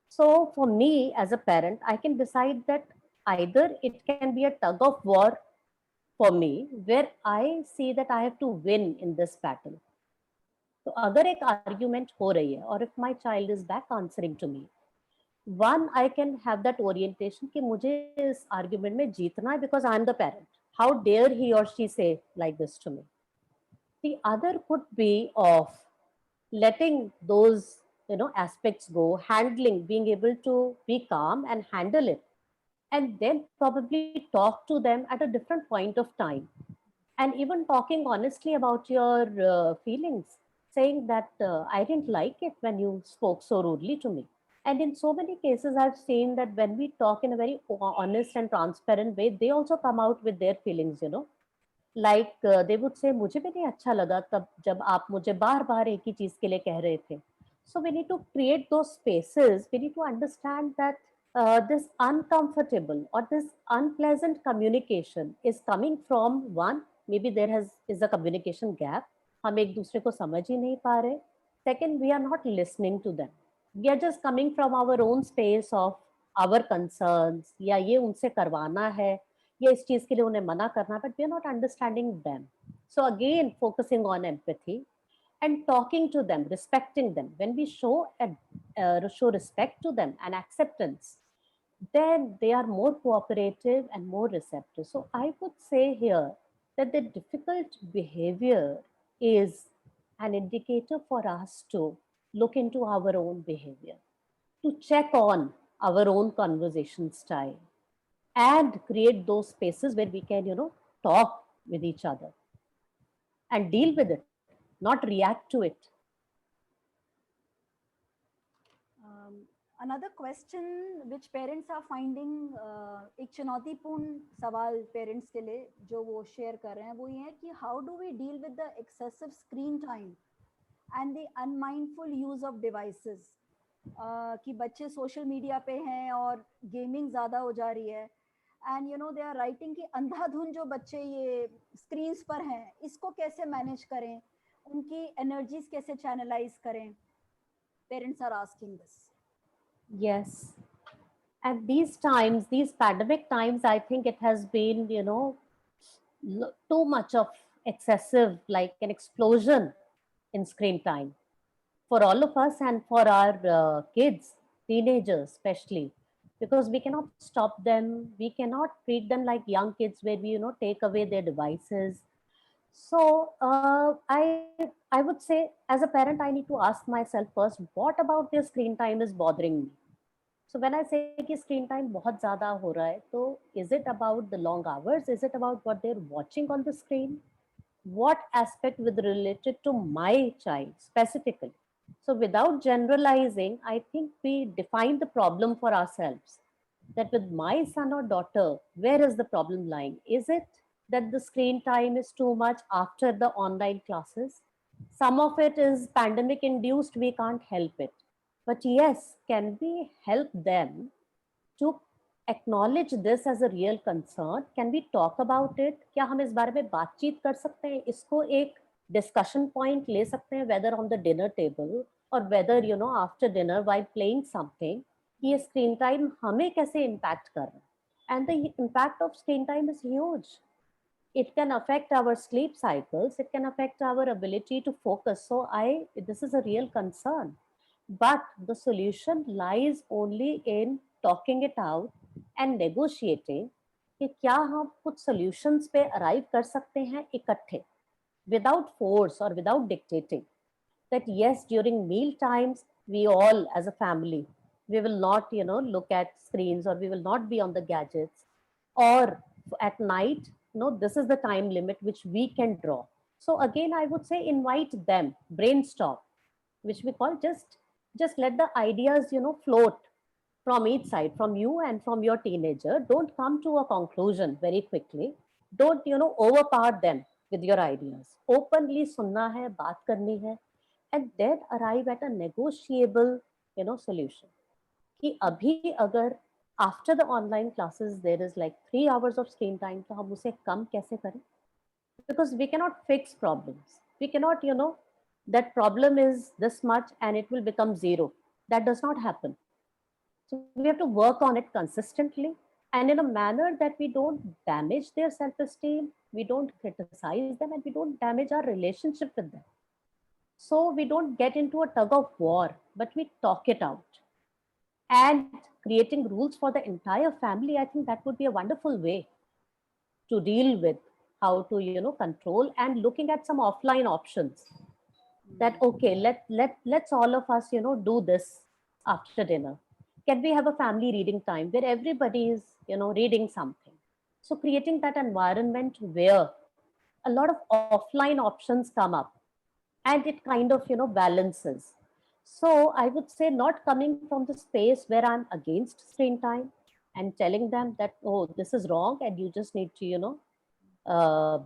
So for me as a parent, I can decide that either it can be a tug of war for me, where I see that I have to win in this battle. तो अगर एक argument हो रही है और if my child is back answering to me, one I can have that orientation कि मुझे इस आर्ग्यूमेंट में जीतना है because I am the parent. How dare he or she say like this to me. The other could be of letting those aspects go, handling, being able to be calm and handle it, and then probably talk to them at a different point of time, and even talking honestly about your feelings, saying that I didn't like it when you spoke so rudely to me. And in so many cases, I've seen that when we talk in a very honest and transparent way, they also come out with their feelings. Like they would say, मुझे भी नहीं अच्छा लगा तब जब आप मुझे बार बार एक ही चीज के लिए कह रहे थे. So we need to create those spaces. We need to understand that this uncomfortable or this unpleasant communication is coming from one, maybe there is a communication gap. हम एक दूसरे को समझ ही नहीं पा रहे. Second, we are not listening to them. We are just coming from our own space of our concerns, या ये उनसे करवाना है, या इस चीज के लिए उन्हें मना करना, but we are not understanding them. So again, focusing on empathy and talking to them, respecting them. When we show respect to them and acceptance, then they are more cooperative and more receptive. So I would say here that the difficult behavior is an indicator for us to look into our own behavior, to check on our own conversation style, and create those spaces where we can, talk with each other and deal with it, not react to it. Another question which parents are finding, एक चुनौतीपूर्ण सवाल parents के लिए जो वो share कर रहे हैं वो ये है कि how do we deal with the excessive screen time and the unmindful use of devices. कि बच्चे सोशल मीडिया पे हैं और गेमिंग ज़्यादा हो जा रही है, एंड दे आर राइटिंग कि अंधाधुन जो बच्चे ये स्क्रीन्स पर हैं इसको कैसे मैनेज करें, उनकी एनर्जीज कैसे चैनलाइज करें. Parents are asking this. Yes. At these times, these pandemic times, I think it has been, too much of excessive, like an explosion in screen time for all of us and for our kids, teenagers especially, because we cannot stop them. We cannot treat them like young kids where we, take away their devices. So I would say, as a parent, I need to ask myself first, what about their screen time is bothering me? So when I say कि screen time बहुत ज़्यादा हो रहा है, तो is it about the long hours? Is it about what they're watching on the screen? What aspect with related to my child specifically? So without generalizing, I think we define the problem for ourselves. That with my son or daughter, where is the problem lying? Is it that the screen time is too much after the online classes? Some of it is pandemic induced, we can't help it. But yes, can we help them to acknowledge this as a real concern? Can we talk about it? क्या हम इस बारे में बातचीत कर सकते हैं? इसको एक discussion point ले सकते हैं, whether on the dinner table or whether after dinner while playing something, कि ये screen time हमें कैसे impact कर रहा है? And the impact of screen time is huge. It can affect our sleep cycles, it can affect our ability to focus. So this is a real concern, but the solution lies only in talking it out and negotiating कि क्या हम कुछ solutions पे arrive कर सकते हैं इकट्ठे, without force or without dictating. That yes, during meal times, we all as a family, we will not look at screens, or we will not be on the gadgets, or at night, this is the time limit which we can draw. So again, I would say, invite them, brainstorm, which we call, just let the ideas float from each side, from you and from your teenager. Don't come to a conclusion very quickly. Don't overpower them with your ideas. Openly sunna hai, baat karni hai, and then arrive at a negotiable solution. कि अभी अगर after the online classes there is like 3 hours of screen time, तो हम उसे कम कैसे करें? Because we cannot fix problems. We cannot, that problem is this much and it will become zero. That does not happen. So we have to work on it consistently and in a manner that we don't damage their self-esteem, we don't criticize them, and we don't damage our relationship with them. So we don't get into a tug of war, but we talk it out. And creating rules for the entire family, I think that would be a wonderful way to deal with how to control, and looking at some offline options. That okay, let's all of us do this after dinner. Can we have a family reading time where everybody is reading something? So creating that environment where a lot of offline options come up, and it kind of balances. So I would say, not coming from the space where I'm against screen time and telling them that, oh, this is wrong and you just need to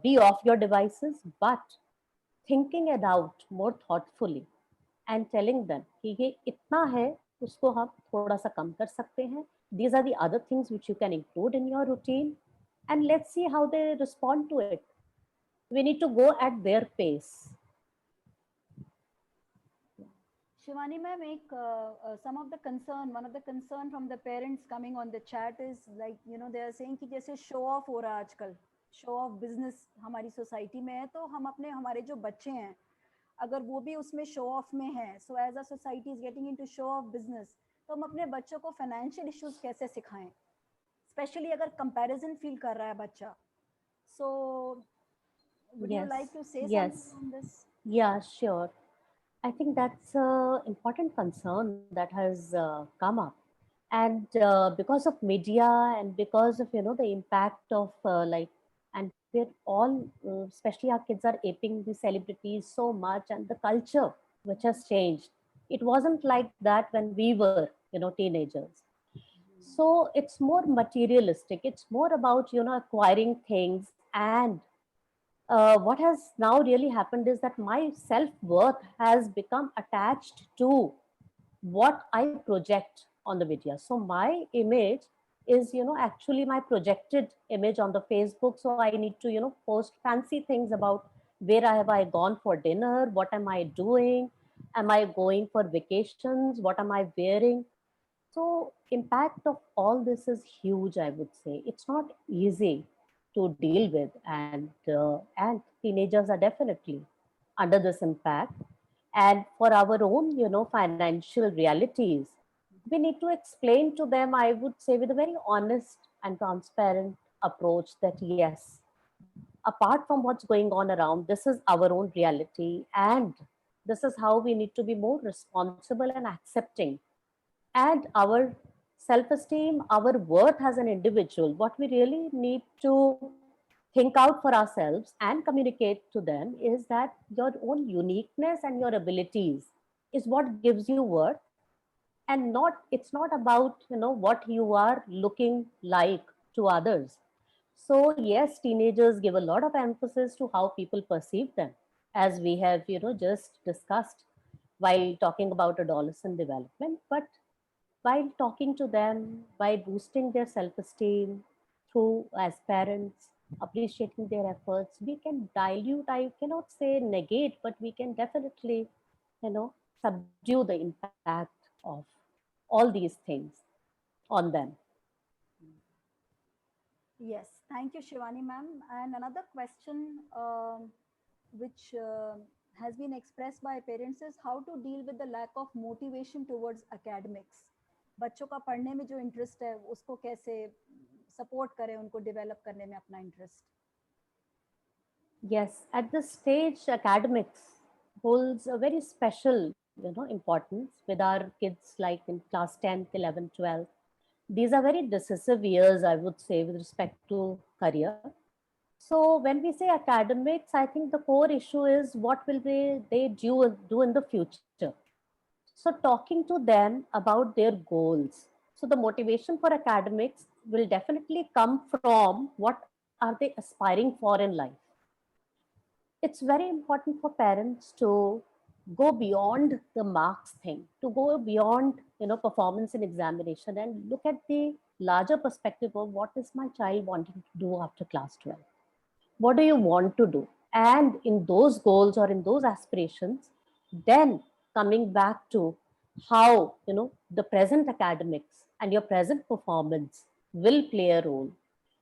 be off your devices, but thinking it out more thoughtfully and telling them कि ये इतना है, उसको हम थोड़ा सा कम कर सकते हैं. These are the other things which you can include in your routine, and let's see how they respond to it. We need to go at their pace. Shivani ma'am, some of the concern, one of the concern from the parents coming on the chat is like, they are saying कि जैसे show off हो रहा है आजकल, show off business हमारी society में है, तो हम अपने हमारे जो बच्चे हैं, अगर वो भी उसमें show off में है, so as a society is getting into show off business, तो हम अपने बच्चों को financial issues कैसे सिखाएं, especially अगर comparison feel कर रहा है बच्चा. So would you like to say something on this? Yeah, sure. I think that's an important concern that has come up, and because of media and because of the impact of and we're all, especially our kids, are aping the celebrities so much, and the culture which has changed. It wasn't like that when we were teenagers. So it's more materialistic. It's more about acquiring things, and what has now really happened is that my self-worth has become attached to what I project on the media. So my image is actually my projected image on the Facebook. So I need to post fancy things about where have I gone for dinner, what am I doing, am I going for vacations, what am I wearing. So impact of all this is huge, I would say. It's not easy to deal with, and teenagers are definitely under this impact. And for our own financial realities, we need to explain to them, I would say, with a very honest and transparent approach, that yes, apart from what's going on around, this is our own reality, and this is how we need to be more responsible and accepting. And our self-esteem, our worth as an individual, what we really need to think out for ourselves and communicate to them is that your own uniqueness and your abilities is what gives you worth, and not, it's not about, you know, what you are looking like to others. So yes, teenagers give a lot of emphasis to how people perceive them, as we have, you know, just discussed while talking about adolescent development. But while talking to them, by boosting their self-esteem through, as parents, appreciating their efforts, we can dilute, I cannot say negate, but we can definitely, you know, subdue the impact of all these things on them. Yes, thank you, Shivani ma'am. And another question which has been expressed by parents is how to deal with the lack of motivation towards academics. बच्चों का पढ़ने में जो interest है उसको कैसे support करें उनको डेवलप करने में अपना interest. Yes, at this stage, academics holds a very special, you know, importance with our kids like in class 10th, 11th, 12th. These are very decisive years, I would say, with respect to career. So when we say academics, I think the core issue is what will they do in the future. So talking to them about their goals. So the motivation for academics will definitely come from what are they aspiring for in life. It's very important for parents to go beyond the marks thing, to go beyond, you know, performance and examination, and look at the larger perspective of what is my child wanting to do after class 12. What do you want to do? And in those goals or in those aspirations, then coming back to how, you know, the present academics and your present performance will play a role,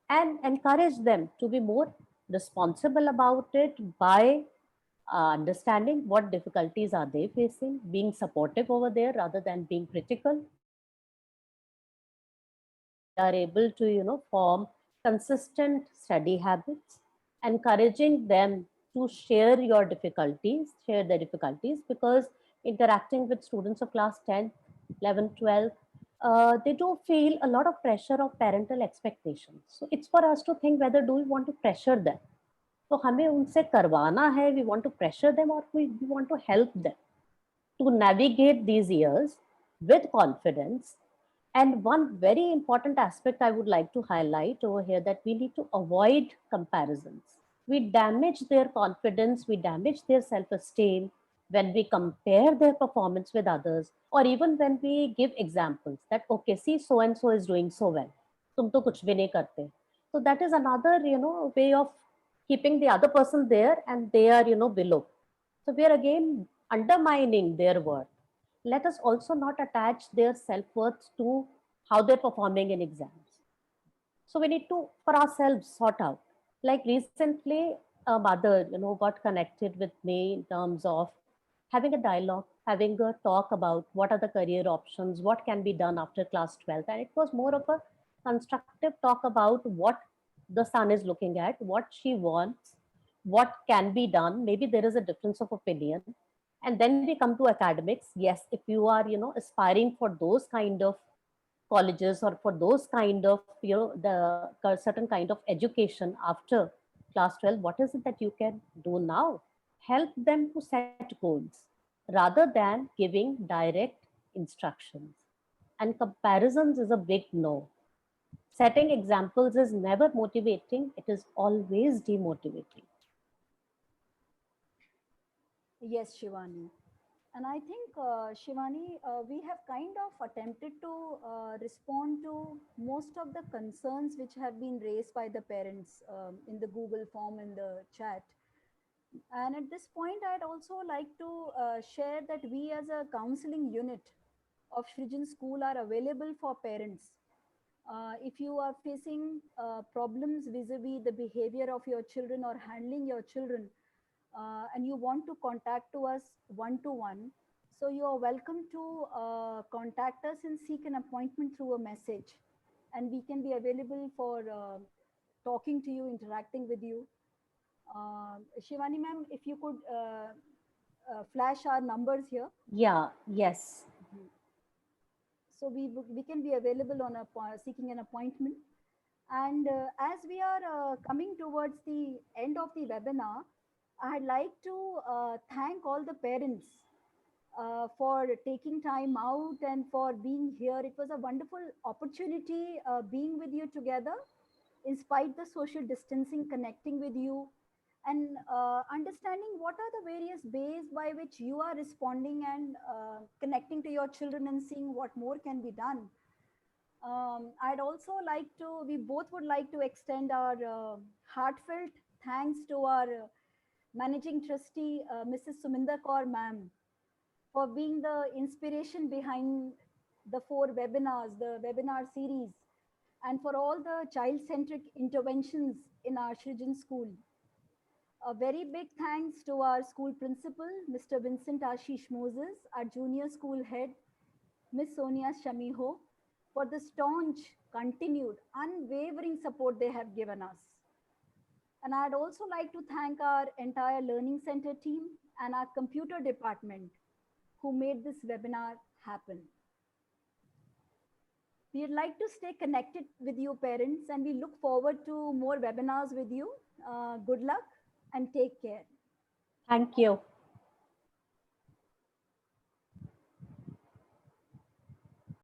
and encourage them to be more responsible about it by understanding what difficulties are they facing, being supportive over there rather than being critical, they are able to, you know, form consistent study habits, encouraging them to share their difficulties, because interacting with students of class 10th, 11th, 12th, they do feel a lot of pressure of parental expectations. So it's for us to think whether do we want to pressure them. तो हमें उनसे करवाना है, we want to pressure them, or we want to help them to navigate these years with confidence. And one very important aspect I would like to highlight over here, that we need to avoid comparisons. We damage their confidence, we damage their self-esteem when we compare their performance with others, or even when we give examples that, okay, see, so and so is doing so well. तुम तो कुछ भी नहीं करते. So that is another, you know, way of keeping the other person there and they are, you know, below. So we are again undermining their worth. Let us also not attach their self-worth to how they're performing in exams. So we need to, for ourselves, sort out. Like recently, a mother, you know, got connected with me in terms of having a dialogue, having a talk about what are the career options, what can be done after class 12th. And it was more of a constructive talk about what the son is looking at, what she wants, what can be done. Maybe there is a difference of opinion. And then we come to academics. Yes, if you are, you know, aspiring for those kind of colleges or for those kind of, you know, the certain kind of education after class 12, what is it that you can do now? Help them to set goals rather than giving direct instructions. And comparisons is a big no. Setting examples is never motivating, it is always demotivating. Yes, Shivani. And I think, Shivani, we have kind of attempted to respond to most of the concerns which have been raised by the parents in the Google form in the chat. And at this point, I'd also like to share that we as a counseling unit of Shrijan School are available for parents. If you are facing problems vis-a-vis the behavior of your children or handling your children, and you want to contact to us one-to-one, so you are welcome to contact us and seek an appointment through a message. And we can be available for talking to you, interacting with you. Shivani ma'am, if you could flash our numbers here. Yeah, yes. So we can be available on seeking an appointment. And as we are coming towards the end of the webinar, I'd like to thank all the parents for taking time out and for being here. It was a wonderful opportunity being with you together, in spite the social distancing, connecting with you and understanding what are the various ways by which you are responding and connecting to your children and seeing what more can be done. I'd also like to, we both would like to extend our heartfelt thanks to our managing trustee, Mrs. Suminder Kaur ma'am, for being the inspiration behind the four webinars, the webinar series, and for all the child-centric interventions in our Shrijan school. A very big thanks to our school principal, Mr. Vincent Ashish Moses, our junior school head, Miss Sonia Shamiho, for the staunch, continued, unwavering support they have given us. And I'd also like to thank our entire Learning Center team and our computer department who made this webinar happen. We'd like to stay connected with you parents and we look forward to more webinars with you. Good luck and take care. Thank you.